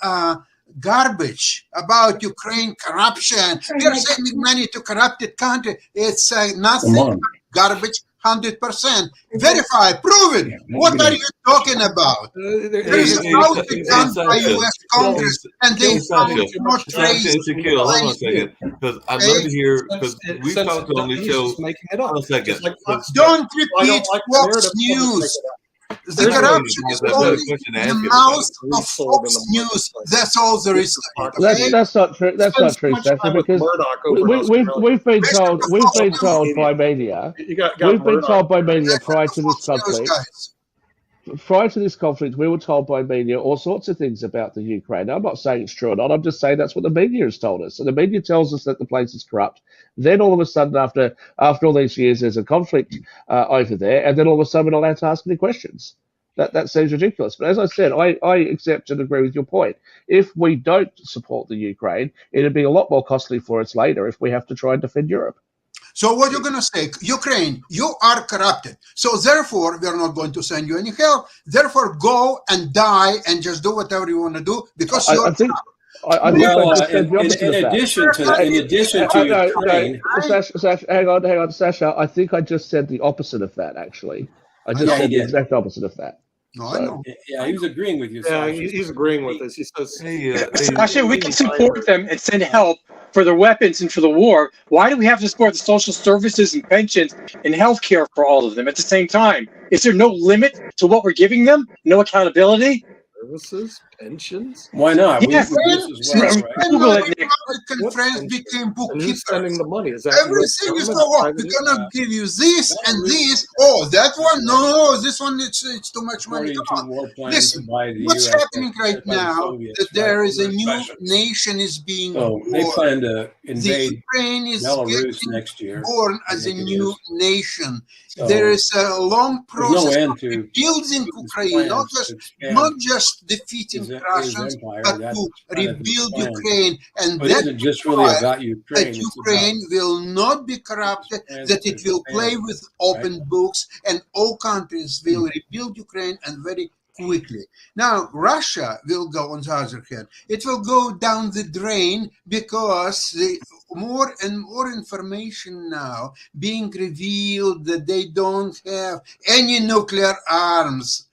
S5: garbage about Ukraine corruption, they're sending money to corrupted country. It's nothing. Garbage, 100%. Verify, prove it. What are you talking about? There is an outing done by U.S. Congress, and they found no trace.
S1: Shaquille, hold on a second, because I'd love to hear, because we've talked on the show.
S3: Making it up.
S1: Hold on a second.
S5: Don't
S3: I don't
S5: repeat
S3: like
S5: Fox News. The corruption is only in the mouth of Fox News. That's all there is to it.
S6: That's not true. That's not true, Sasha, because we've been told by media. We've been told by media prior to this conflict. Prior to this conflict, we were told by media all sorts of things about the Ukraine. I'm not saying it's true or not. I'm just saying that's what the media has told us. And the media tells us that the place is corrupt. Then all of a sudden, after all these years, there's a conflict over there. And then all of a sudden, we're not allowed to ask any questions. That seems ridiculous. But as I said, I accept and agree with your point. If we don't support the Ukraine, it'd be a lot more costly for us later if we have to try and defend Europe.
S5: So what you're going to say, Ukraine, you are corrupted. So therefore, we are not going to send you any help. Therefore, go and die and just do whatever you want to do because you're corrupt.
S4: In addition to Ukraine,
S6: Sasha, hang on, Sasha. I think I just said the opposite of that. Actually, I just said the exact opposite of that.
S5: No, I know.
S4: Yeah, he was agreeing with you.
S3: Yeah,
S4: Sasha.
S3: he's agreeing with us. He says,
S2: Sasha, we can support them and send help for the weapons and for the war, why do we have to support the social services and pensions and health care for all of them at the same time? Is there no limit to what we're giving them? No accountability?
S3: Services, pensions.
S4: Why not?
S2: Yeah.
S4: We produce as well,
S5: Since
S4: right?
S5: when
S2: Google
S5: my
S2: it, Nick.
S5: Republican
S3: What
S5: friends
S3: pension?
S5: became
S3: And who's
S5: bookkeepers,
S3: spending the money? Is that US
S5: everything is
S3: government,
S5: so
S3: private
S5: we're gonna give you this and
S4: Belarus-
S5: this. Oh, that one, no, this one it's too much money.
S4: According
S5: Come
S4: to
S5: on.
S4: war plans
S5: Listen,
S4: by the
S5: what's
S4: US,
S5: happening right
S4: by the
S5: now
S4: Soviets,
S5: that there
S4: right?
S5: is a
S4: Under
S5: new
S4: Russia.
S5: nation is being
S4: So they
S5: born.
S4: plan to
S5: The
S4: invade
S5: Ukraine is
S4: Belarus
S5: getting
S4: next year.
S5: born
S4: I
S5: as a
S4: think it
S5: new
S4: is.
S5: nation.
S4: So
S5: There is a long
S4: there's no
S5: process
S4: end
S5: of
S4: to
S5: rebuilding
S4: Putin's
S5: Ukraine, not
S4: plans
S5: just
S4: to expand
S5: not just defeating
S4: his
S5: Russians,
S4: empire.
S5: but
S4: That's
S5: to
S4: kind of his
S5: rebuild
S4: plan.
S5: Ukraine, and
S4: But it
S5: that
S4: isn't just really
S5: requires
S4: about
S5: that
S4: Ukraine. It's
S5: Ukraine
S4: about
S5: will not be corrupted,
S4: plans
S5: that
S4: to
S5: it will play
S4: expand,
S5: with open books, and all countries will rebuild Ukraine and very quickly. Now, Russia will go on the other hand. It will go down the drain because the more and more information now being revealed that they don't have any nuclear arms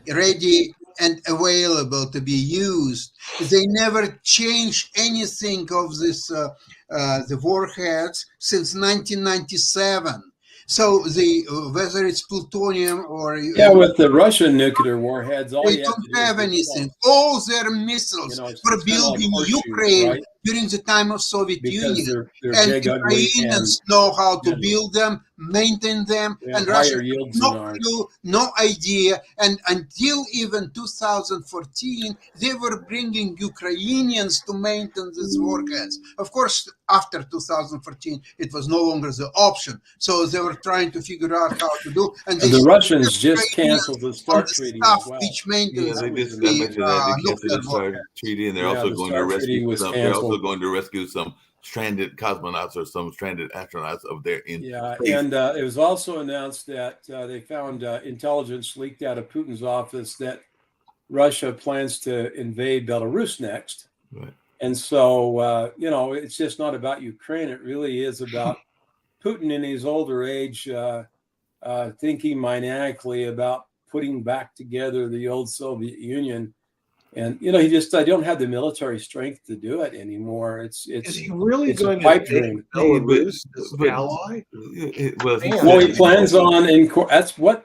S5: ready and available to be used. They never changed anything of this the warheads since 1997. So the whether it's plutonium or
S4: yeah, with the Russian nuclear warheads, all
S5: they
S4: you have
S5: don't
S4: to do
S5: have
S4: is
S5: anything.
S4: respond.
S5: All their missiles
S4: You know, it's
S5: were
S4: kind of like
S5: built in
S4: horseshoes,
S5: Ukraine
S4: right?
S5: during the time of Soviet
S4: Because
S5: Union.
S4: they're
S5: And
S4: big, ugly, and
S5: Ukrainians know how to
S4: deadly.
S5: build them, maintain them,
S4: They have
S5: and
S4: higher
S5: Russians
S4: yields
S5: no
S4: than ours.
S5: clue, no idea. And until even 2014, they were bringing Ukrainians to maintain these warheads. Of course, after 2014, it was no longer the option. So they were trying to figure out how to do. And they
S4: The Russians
S5: sent
S4: just
S5: Ukrainians
S4: canceled the
S5: on
S4: START
S5: the
S4: treaty
S5: staff
S4: as well.
S5: which
S1: Yeah,
S5: maintains
S1: they
S4: That was
S1: just
S4: the
S1: I
S5: the
S1: mentioned that they canceled
S5: nuclear
S1: the START
S5: warheads.
S1: treaty, and they're
S4: Yeah,
S1: also
S4: the
S1: going to
S4: START treaty
S1: rescue
S4: was
S1: some. They're also
S4: canceled.
S1: going to rescue some stranded cosmonauts or some stranded astronauts of their in
S4: Yeah,
S1: space.
S4: and it was also announced that they found intelligence leaked out of Putin's office that Russia plans to invade Belarus next.
S1: Right.
S4: And so, you know, it's just not about Ukraine. It really is about Putin in his older age thinking maniacally about putting back together the old Soviet Union. And, you know, I don't have the military strength to do it anymore.
S3: Is he really
S4: it's a
S3: going
S4: pipe
S3: to take
S4: dream.
S3: Belarus as
S1: But-
S3: ally?
S1: Well, he
S3: Man.
S4: Well,
S1: said
S4: he plans on,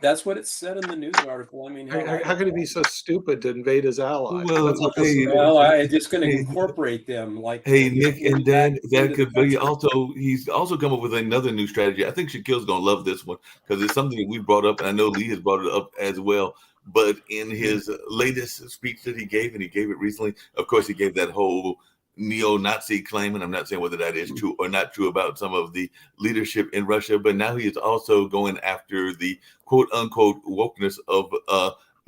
S4: that's what it said in the news article. I mean,
S3: How can he be so stupid to invade his ally?
S1: Well,
S3: That's almost
S1: hey,
S4: well, I'm just going to
S1: Hey,
S4: incorporate them. Like,
S1: Hey,
S4: you know,
S1: Nick and Dan,
S4: back
S1: that
S4: into
S1: could
S4: the
S1: be
S4: country.
S1: he's also come up with another new strategy. I think Shaquille's gonna love this one because it's something that we brought up, and I know Lee has brought it up as well. But in his latest speech that he gave, and he gave it recently, of course, he gave that whole neo-Nazi claim, and I'm not saying whether that is true or not true about some of the leadership in Russia, but now he is also going after the quote-unquote wokeness of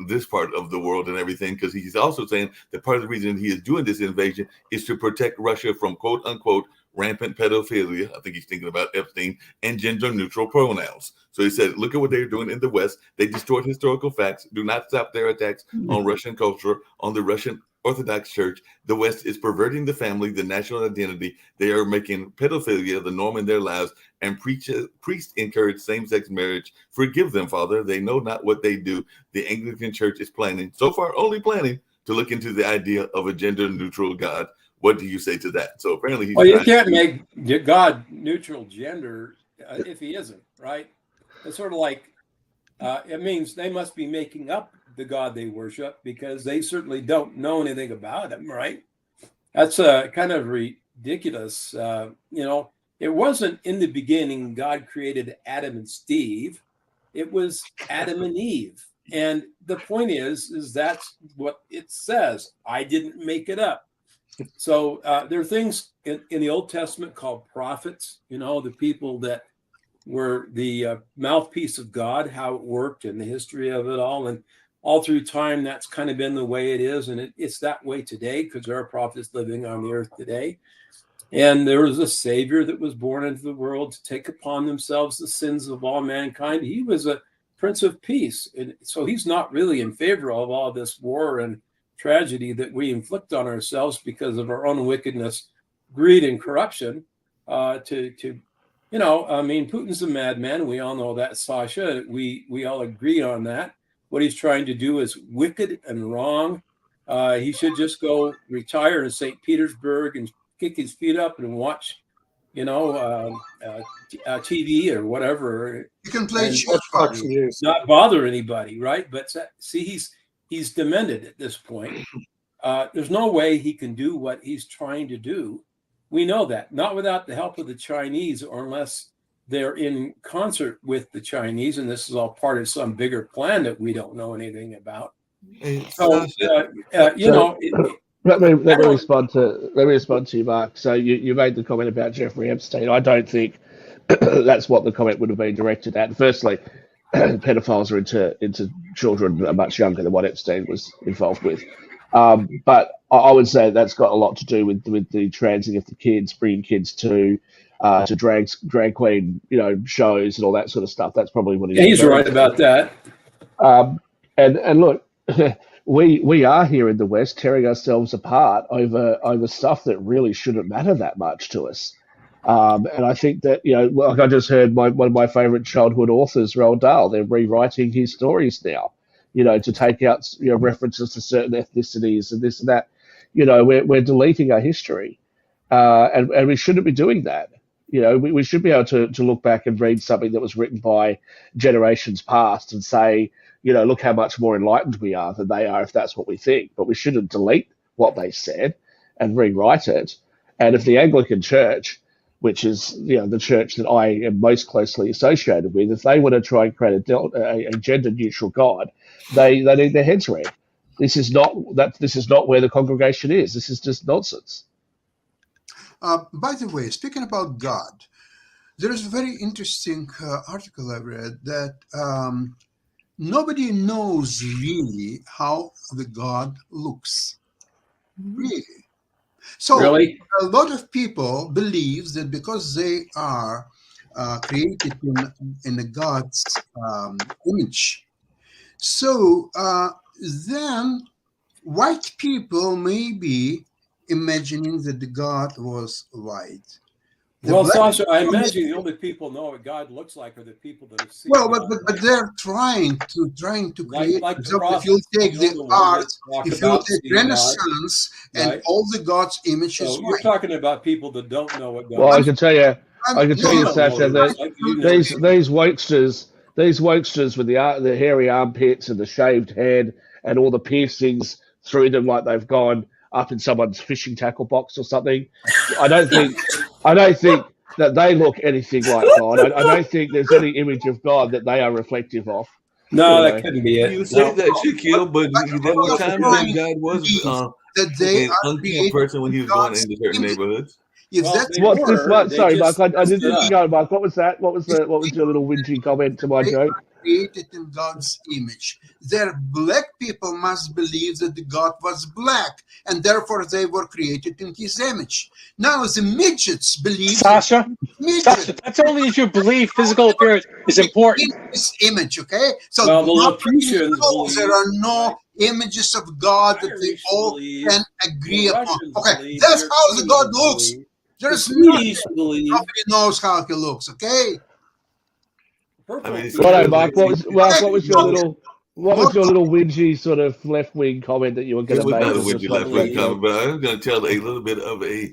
S1: this part of the world and everything, because he's also saying that part of the reason he is doing this invasion is to protect Russia from quote unquote rampant pedophilia. I think he's thinking about Epstein and gender neutral pronouns. So he said, look at what they're doing in the West. They distort historical facts, do not stop their attacks on Russian culture, on the Russian Orthodox Church. The West is perverting the family, the national identity. They are making pedophilia the norm in their lives, and priests encourage same-sex marriage. Forgive them, Father. They know not what they do. The Anglican Church is planning, so far only planning, to look into the idea of a gender-neutral God. What do you say to that? So apparently he's
S4: Well, you can't make God neutral gender if he isn't, right? It's sort of like, it means they must be making up the God they worship because they certainly don't know anything about him, right? That's kind of ridiculous. You know, it wasn't in the beginning God created Adam and Steve. It was Adam and Eve. And the point is that's what it says. I didn't make it up. So there are things in the Old Testament called prophets, you know, the people that were the mouthpiece of God, how it worked and the history of it all. And all through time, that's kind of been the way it is. And it's that way today because there are prophets living on the earth today. And there was a savior that was born into the world to take upon themselves the sins of all mankind. He was a Prince of Peace. And so he's not really in favor of all this war and tragedy that we inflict on ourselves because of our own wickedness, greed, and corruption. You know, I mean, Putin's a madman. We all know that, Sasha. We all agree on that. What he's trying to do is wicked and wrong. He should just go retire in St. Petersburg and kick his feet up and watch, TV or whatever.
S5: You can play
S4: And
S5: chess.
S3: Fox News.
S4: Not bother anybody, right? But see, he's demented at this point. There's no way he can do what he's trying to do. We know that, not without the help of the Chinese, or unless they're in concert with the Chinese, and this is all part of some bigger plan that we don't know anything about. So,
S6: Let me respond to you, Mark. So you made the comment about Jeffrey Epstein. I don't think that's what the comment would have been directed at. Firstly, pedophiles are into children much younger than what Epstein was involved with. But I would say that's got a lot to do with the transing of the kids, bringing kids to drag queen shows and all that sort of stuff. That's probably what
S4: he's right about that.
S6: And look, we are here in the West tearing ourselves apart over stuff that really shouldn't matter that much to us. And I think that, like I just heard one of my favorite childhood authors, Roald Dahl, they're rewriting his stories now, to take out references to certain ethnicities and this and that. We're deleting our history, and we shouldn't be doing that. We should be able to look back and read something that was written by generations past and say, look how much more enlightened we are than they are, if that's what we think. But we shouldn't delete what they said and rewrite it. And if the Anglican Church, which is the church that I am most closely associated with, if they want to try and create a gender-neutral God, they need their heads read. This is not where the congregation is. This is just nonsense.
S5: By the way, speaking about God, there is a very interesting article I read that nobody knows really how the God looks. Really. So
S4: Really?
S5: a lot of people believe that because they are created in a God's image, so then white people may be imagining that the God was white.
S4: Well, Sasha, I imagine the only people know what God looks like are the people that have seen.
S5: Well,
S4: God.
S5: but they're trying to create.
S4: Like
S5: So if you take the art, if you take Renaissance and
S4: right?
S5: all the God's images,
S4: So you're talking about people that don't know what God.
S6: Well, I can tell you, Sasha, that
S4: There's
S6: these wokesters with the hairy armpits and the shaved head and all the piercings through them, like they've gone up in someone's fishing tackle box or something. I don't think that they look anything like God. I don't think there's any image of God that they are reflective of.
S4: No, that couldn't be it.
S1: You say that, Shaquille, but there was times that God was
S5: that they
S1: an
S5: are
S1: unclean person when he was going into certain
S5: image.
S1: neighborhoods.
S5: If
S4: Well,
S5: that's
S4: they
S6: What's
S4: were,
S6: this one?
S4: they
S6: Sorry,
S4: just
S6: Mark. I didn't
S4: messed it
S6: go, Mark. What was that? What was your little whingy comment to my
S5: they
S6: joke?
S5: are created in God's image, their black people must believe that the God was black, and therefore they were created in His image. Now the midgets believe.
S2: Sasha,
S5: Midget
S2: that's only if you believe physical appearance is important.
S5: in His image, okay? So
S4: Well, the
S5: nobody
S4: Lilliputians
S5: knows there are no images of God that they
S4: Irish
S5: all
S4: believe,
S5: can agree
S4: the
S5: upon.
S4: Russians
S5: Okay,
S4: believe,
S5: that's
S4: the
S5: how the God
S4: Ukrainians
S5: looks.
S4: believe,
S5: There's
S4: the
S5: nothing.
S4: Swedish believe.
S5: Nobody knows how He looks, okay?
S1: I mean, it's
S6: Righto,
S1: really
S6: Mark. What was your little whingy sort of left wing comment that you were going
S1: It
S6: to
S1: was
S6: make?
S1: not a
S6: That was
S1: whingy
S6: just
S1: left
S6: like
S1: wing
S6: that
S1: comment, but I'm going to tell a little bit of a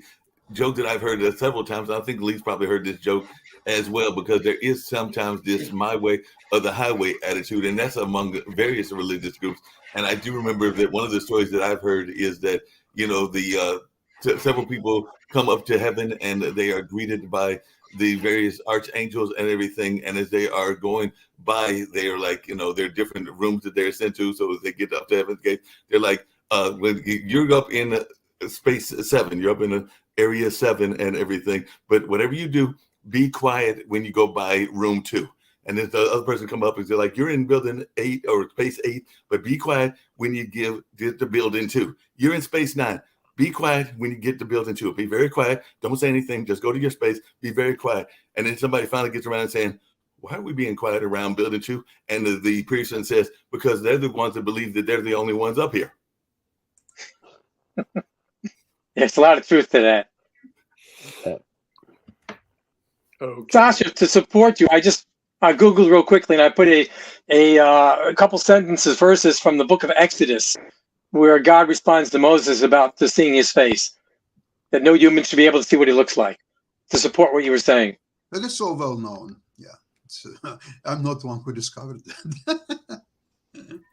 S1: joke that I've heard several times. I think Lee's probably heard this joke as well, because there is sometimes this my way or the highway attitude, and that's among various religious groups. And I do remember that one of the stories that I've heard is that, several people come up to heaven and they are greeted by the various archangels and everything. And as they are going by, they are like, there are different rooms that they're sent to. So as they get up to heaven's gate, they're like, when you're up in space 7, you're up in area 7 and everything. But whatever you do, be quiet when you go by room 2. And then the other person come up and they're like, you're in building 8 or space 8, but be quiet when you get to building 2. You're in space 9. Be quiet when you get to building 2. Be very quiet. Don't say anything. Just go to your space. Be very quiet. And then somebody finally gets around and saying, why are we being quiet around building 2? And the person says, because they're the ones that believe that they're the only ones up here.
S2: There's a lot of truth to that.
S3: Okay.
S2: Sasha, to support you, I just Googled real quickly and I put a couple verses from the book of Exodus, where God responds to Moses about just seeing his face. that no human should be able to see what he looks like to support what you were saying.
S5: But it's all well known. Yeah, I'm not one who discovered that.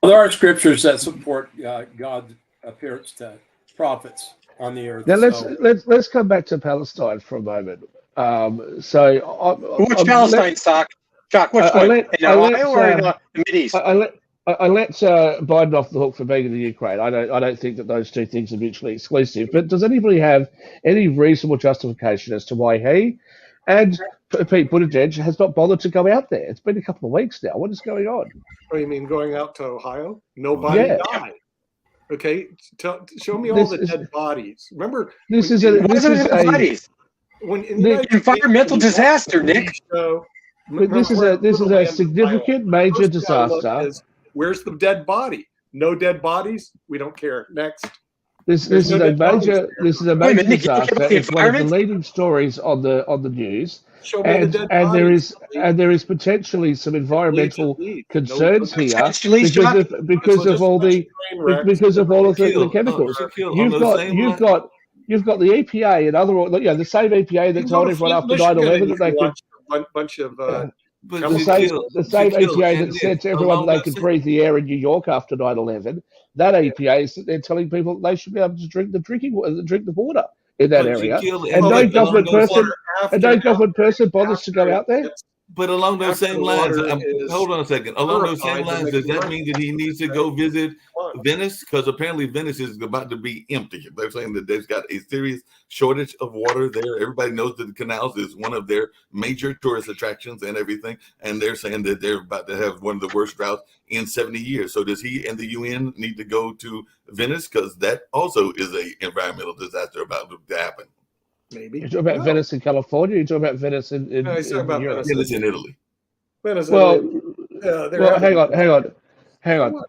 S4: Well, there are scriptures that support God's appearance to prophets on the earth.
S6: Now
S4: so.
S6: let's come back to Palestine for a moment.
S2: Which Palestine, Shock, which one? In Ohio or in the Mideast?
S6: I let Biden off the hook for being in the Ukraine. I don't think that those two things are mutually exclusive. But does anybody have any reasonable justification as to why he and Pete Buttigieg has not bothered to go out there? It's been a couple of weeks now. What is going on?
S3: Oh, you mean going out to Ohio? Nobody died. Okay, show me all the dead bodies. Remember,
S6: this is an
S2: environmental disaster, Nick.
S6: This is a significant major disaster.
S3: Where's the dead body? No dead bodies. We don't care. Next.
S6: This is a major disaster. It's one of the leading stories on the news. And there is potentially some environmental concerns here because of all of the chemicals. You've got the EPA and other the same EPA that told everyone after 9/11 that they could
S3: bunch of
S6: the same EPA that said to everyone they could breathe the air in New York after 9/11. That EPA is that they're telling people they should be able to drink the water in that area, and no government person bothers to go out there.
S1: But along those same lines, hold on a second. Along those same lines, does that mean that he needs to go visit Venice? Because apparently Venice is about to be empty. They're saying that there's got a serious shortage of water there. Everybody knows that the canals is one of their major tourist attractions and everything. And they're saying that they're about to have one of the worst droughts in 70 years. So does he and the UN need to go to Venice? Because that also is an environmental disaster about to happen.
S3: Maybe.
S6: You're talking about Venice in California? You're talking about Venice in
S3: Venice
S1: in Italy.
S6: Hang on.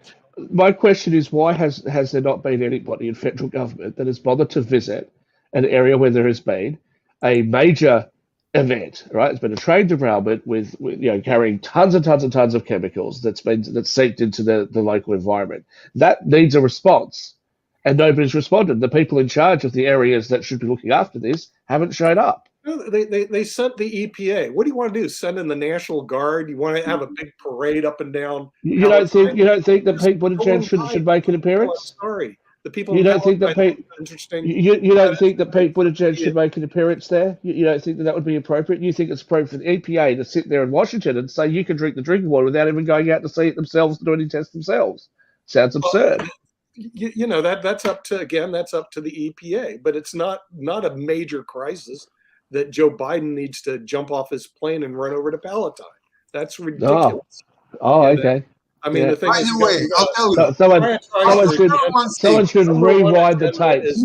S6: My question is, why has there not been anybody in federal government that has bothered to visit an area where there has been a major event? Right, it's been a train derailment with carrying tons and tons of chemicals that's seeped into the local environment. That needs a response. And nobody's responded. The people in charge of the areas that should be looking after this haven't showed up.
S3: They sent the EPA. What do you want to do? Send in the National Guard? You want to have a big parade up and down? You don't think
S6: that Pete Buttigieg should make an appearance?
S3: Oh, sorry, the people.
S6: You don't think that Pete? You don't think that Pete Buttigieg should make an appearance there? You don't think that would be appropriate? You think it's appropriate for the EPA to sit there in Washington and say you can drink the drinking water without even going out to see it themselves and do any tests themselves? Sounds absurd.
S3: That's up to the EPA, but it's not a major crisis that Joe Biden needs to jump off his plane and run over to Palatine. That's ridiculous.
S6: Oh, okay.
S3: I mean, the thing.
S5: By the way, I'll tell you.
S6: Someone should rewind the tapes.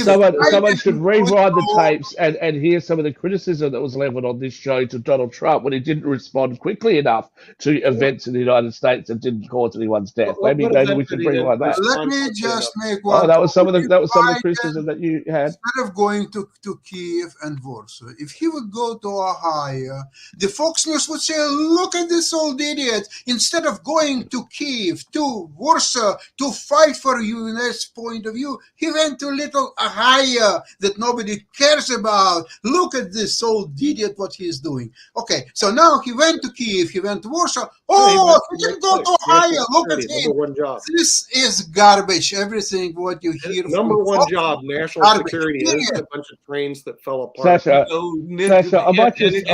S6: Someone should rewind the tapes and hear some of the criticism that was leveled on this show to Donald Trump when he didn't respond quickly enough to events in the United States that didn't cause anyone's death. Maybe we should rewind that.
S5: Let me just make one.
S6: That was some of the criticism that you had.
S5: Instead of going to Kiev and Warsaw, if he would go to Ohio, the Fox News would say, "Look at this old idiot! Instead of going to Kiev, to Warsaw, to fight for UN's point of view, he went to little Ohio that nobody cares about. Look at this old idiot, what he's doing." Okay, so now he went to Kiev, he went to Warsaw. Oh, he can go to Ohio. Look at him. This is garbage. Everything what you hear.
S3: Number one job, national security, is a bunch of trains that fell apart.
S6: Sasha, I might just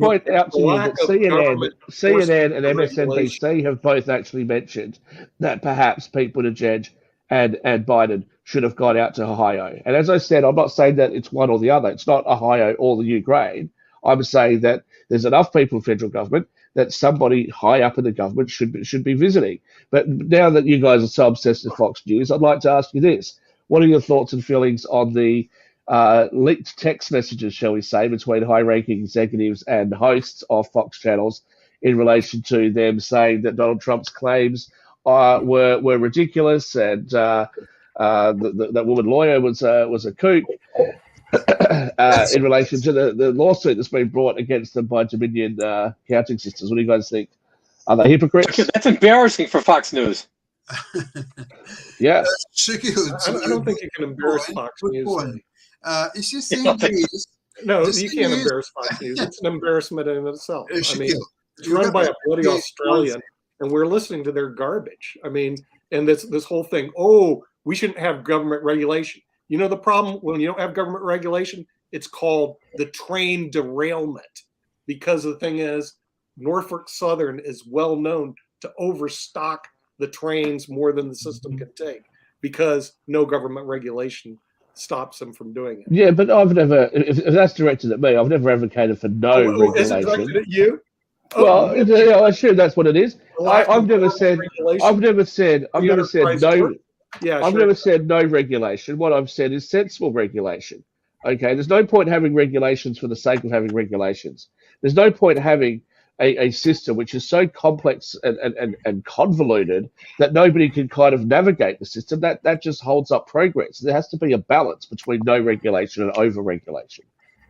S6: point out to you that CNN and MSNBC have both actually mentioned that perhaps Pete Buttigieg and Biden should have gone out to Ohio. And as I said, I'm not saying that it's one or the other. It's not Ohio or the Ukraine. I'm saying that there's enough people in federal government that somebody high up in the government should be visiting. But now that you guys are so obsessed with Fox News, I'd like to ask you this. What are your thoughts and feelings on the leaked text messages, shall we say, between high-ranking executives and hosts of Fox channels in relation to them saying that Donald Trump's claims were ridiculous and that woman lawyer was a kook in relation to the lawsuit that's been brought against them by Dominion Counting Systems? What do you guys think? Are they hypocrites?
S2: That's embarrassing for Fox News.
S6: Yeah.
S3: I don't think you can embarrass Fox News.
S5: It's just saying is,
S3: No, you can't embarrass Fox News. It's an embarrassment in itself. I mean, it's run by a bloody Australian, and we're listening to their garbage. I mean, and this whole thing, oh, we shouldn't have government regulation. You know the problem when you don't have government regulation? It's called the train derailment. Because the thing is, Norfolk Southern is well known to overstock the trains more than the system can take because no government regulation stops them from doing it.
S6: Yeah, but I've never, if that's directed at me, I've never advocated for no regulation.
S3: Is it directed at you?
S6: Well, I assume that's what it is. I've never said no. I've never said no regulation. What I've said is sensible regulation. Okay, there's no point having regulations for the sake of having regulations. There's no point having a system which is so complex and convoluted that nobody can kind of navigate the system. That just holds up progress. There has to be a balance between no regulation and over-regulation.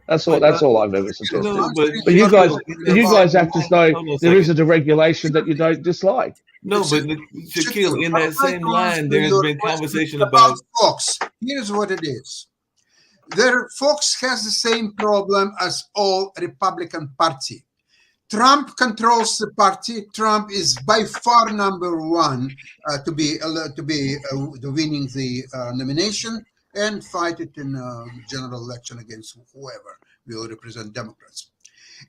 S6: That's all I've ever suggested.
S1: No,
S6: but you guys act as though there is a deregulation that you don't dislike.
S1: No, but Shaquille, in that same line, there's been conversation about
S5: Fox. Here's what it is. Fox has the same problem as all Republican Party. Trump controls the party. Trump is by far number one to be winning the nomination and fight it in a general election against whoever will represent Democrats.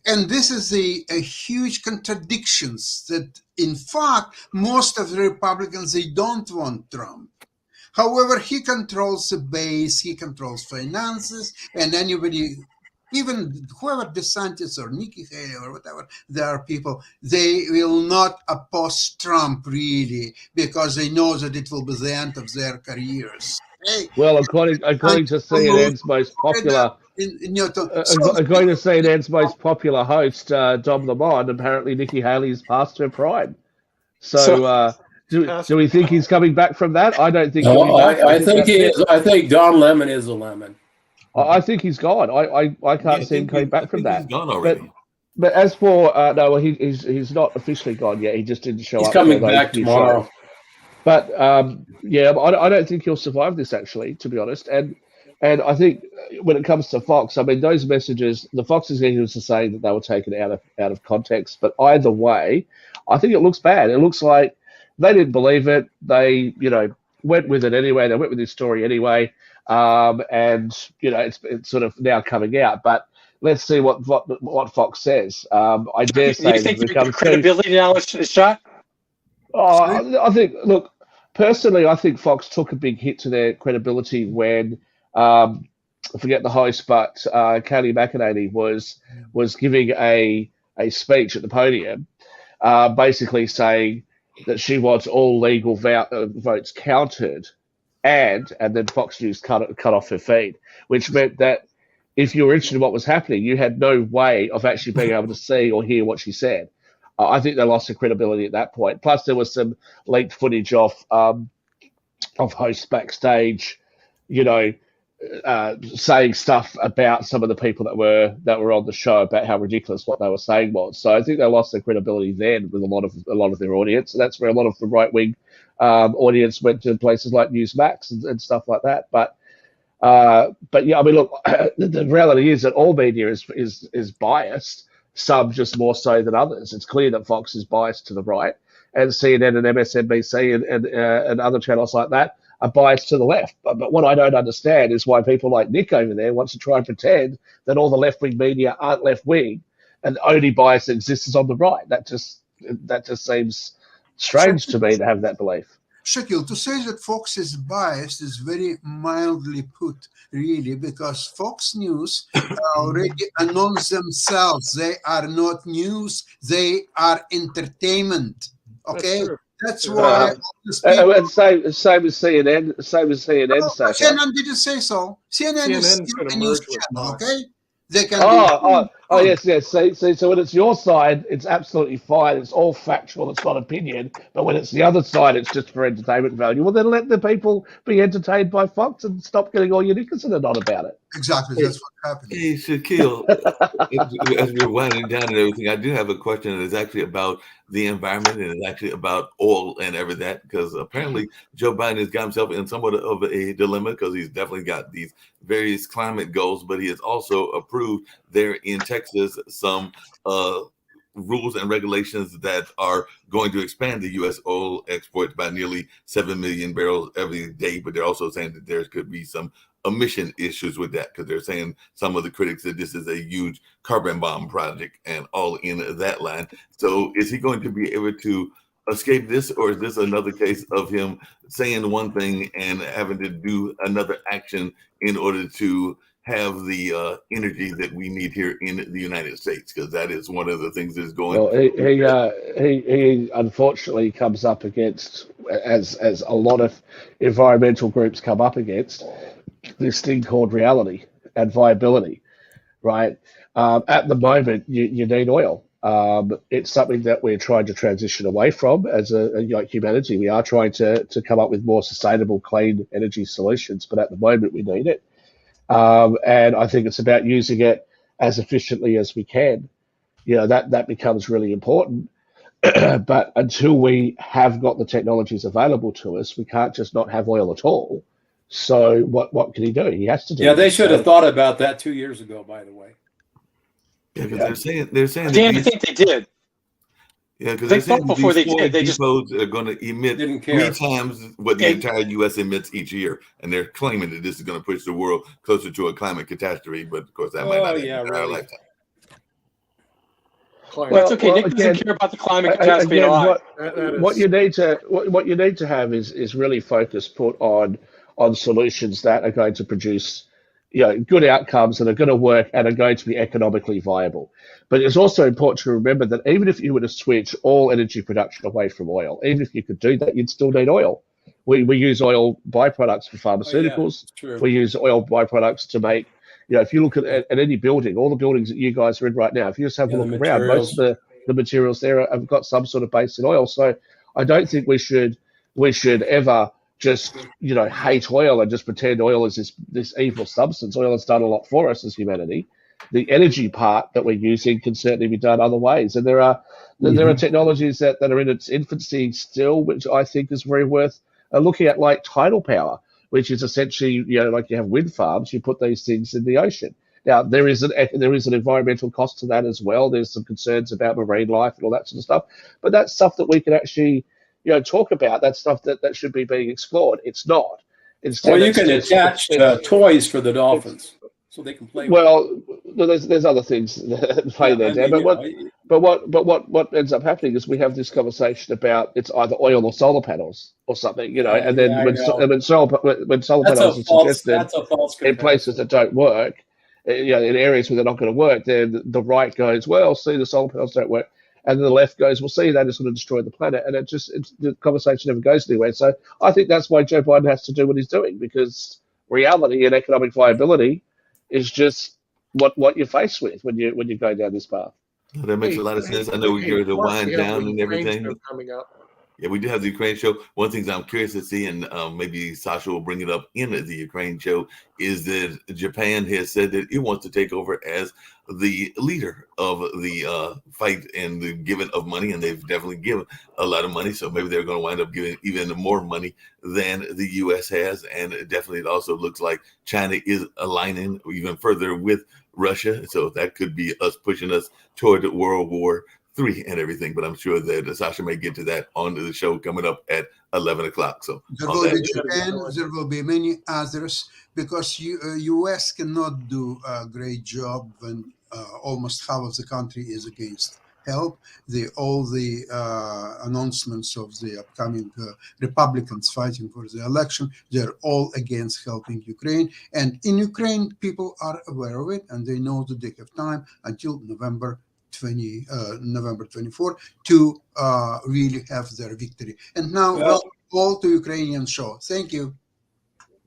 S5: And this is a huge contradictions that, in fact, most of the Republicans, they don't want Trump. However, he controls the base, he controls finances, and anybody, even whoever DeSantis or Nikki Haley or whatever, there are people, they will not oppose Trump really because they know that it will be the end of their careers. Hey,
S6: well, according to CNN's most popular, according to CNN's most popular host, Dom Lemon, apparently Nikki Haley's past her prime. So do we think he's coming back from that? I don't think.
S4: No, I think he is. I think Don Lemon is a lemon.
S6: I think he's gone. I can't see him coming back from that.
S1: He's gone already.
S6: But as for he's not officially gone yet. He just didn't show up.
S4: He's coming back tomorrow.
S6: Show. But I don't think he'll survive this, actually, to be honest. And I think when it comes to Fox, I mean, those messages, the Fox executives are saying that they were taken out of context. But either way, I think it looks bad. It looks like they didn't believe it. They, went with it anyway. They went with this story anyway. And it's sort of now coming out. But let's see what Fox says. I dare say
S2: you think the credibility now is shot?
S6: I think. Look, personally, I think Fox took a big hit to their credibility when I forget the host, but Kayleigh McEnany was giving a speech at the podium, basically saying that she wants all legal votes counted, and then Fox News cut off her feed, which meant that if you were interested in what was happening, you had no way of actually being able to see or hear what she said. I think they lost their credibility at that point. Plus, there was some leaked footage of hosts backstage, saying stuff about some of the people that were on the show about how ridiculous what they were saying was. So I think they lost their credibility then with a lot of their audience, and that's where a lot of the right wing audience went to places like Newsmax and stuff like that. But yeah, I mean, look, the reality is that all media is biased. Some just more so than others. It's clear that Fox is biased to the right, and CNN and MSNBC and other channels like that are biased to the left. But what I don't understand is why people like Nick over there wants to try and pretend that all the left-wing media aren't left-wing and the only bias that exists is on the right. That just seems strange to me to have that belief.
S5: Shaquille, to say that Fox is biased is very mildly put, really, because Fox News already announced themselves. They are not news, they are entertainment. Okay? That's why.
S6: Same as CNN.
S5: CNN didn't say so. CNN is still a news channel, okay? They can
S6: Oh yes, yes. So when it's your side, it's absolutely fine. It's all factual. It's not opinion. But when it's the other side, it's just for entertainment value. Well, then let the people be entertained by Fox and stop getting all your Nicholson and on about it.
S5: Exactly, that's what happened.
S1: Hey, Shaquille, as we're winding down and everything, I do have a question that is actually about the environment and it's actually about oil and everything that, because apparently Joe Biden has got himself in somewhat of a dilemma because he's definitely got these various climate goals, but he has also approved there in Texas some rules and regulations that are going to expand the U.S. oil exports by nearly 7 million barrels every day. But they're also saying that there could be some emission issues with that because they're saying some of the critics that this is a huge carbon bomb project and all in that line. So is he going to be able to escape this, or is this another case of him saying one thing and having to do another action in order to have the energy that we need here in the United States? Because that is one of the things that's going.
S6: Well, he unfortunately comes up against, as a lot of environmental groups come up against, this thing called reality and viability, right? At the moment, you need oil. It's something that we're trying to transition away from as a humanity. We are trying to come up with more sustainable, clean energy solutions, but at the moment we need it. And I think it's about using it as efficiently as we can. That becomes really important. But until we have got the technologies available to us, we can't just not have oil at all. So what can he do? He has to do.
S4: Yeah, they should have thought about that 2 years ago, by the way.
S1: Yeah, because they're saying
S2: Dan, I think they did.
S1: Yeah, because
S2: They
S1: they're saying
S2: thought before
S1: these
S2: they
S1: four
S2: did, they just
S1: depots are going to emit
S4: Didn't care.
S1: 3 times what the entire U.S. emits each year, and they're claiming that this is going to push the world closer to a climate catastrophe. But of course, that might not happen in our lifetime.
S3: Climate.
S2: Well, it's okay.
S6: Well,
S2: Nick doesn't
S6: again-
S2: care about the climate catastrophe at all.
S6: What you need to have is really focus put on solutions that are going to produce good outcomes that are going to work and are going to be economically viable. But it's also important to remember that even if you were to switch all energy production away from oil, even if you could do that, you'd still need oil. We use oil byproducts for pharmaceuticals.
S4: True.
S6: We use oil byproducts to make, if you look at any building, all the buildings that you guys are in right now, if you just have a look around, most of the materials there have got some sort of base in oil. So I don't think we should ever just hate oil and just pretend oil is this evil substance. Oil has done a lot for us as humanity. The energy part that we're using can certainly be done other ways, and there are technologies that are in its infancy still, which I think is very worth looking at, like tidal power, which is essentially like you have wind farms, you put these things in the ocean. Now there is an environmental cost to that as well. There's some concerns about marine life and all that sort of stuff, but that's stuff that we can actually talk about. That's stuff that should be being explored. It's not. Instead,
S4: Well, you can attach toys for the dolphins so they can play.
S6: Well, there's other things that play there, Dan. But what ends up happening is we have this conversation about it's either oil or solar panels or something, and then when solar panels are suggested in places that don't work, in areas where they're not going to work, then the right goes, well, see, the solar panels don't work. And then the left goes, well, see, that is going to destroy the planet. And the conversation never goes anywhere. So I think that's why Joe Biden has to do what he's doing, because reality and economic viability is just what you're faced with when you go down this path.
S1: That makes a lot of sense. I know we're going to wind down and everything.
S3: Coming up.
S1: Yeah, we do have the Ukraine show. One thing I'm curious to see, and maybe Sasha will bring it up in the Ukraine show, is that Japan has said that it wants to take over as the leader of the fight and the giving of money, and they've definitely given a lot of money. So maybe they're going to wind up giving even more money than the U.S. has, and definitely it also looks like China is aligning even further with Russia. So that could be us pushing us toward World War III and everything, but I'm sure that Sasha may get to that on the show coming up at 11 o'clock. So
S5: there will be Japan, there will be many others, because U.S. cannot do a great job when almost half of the country is against help. All the announcements of the upcoming Republicans fighting for the election, they're all against helping Ukraine. And in Ukraine, people are aware of it, and they know that they have time until November 24 to really have their victory. And now, welcome all to Ukrainian show. Thank you.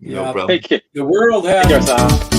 S1: No problem.
S2: Thank you.
S4: The world has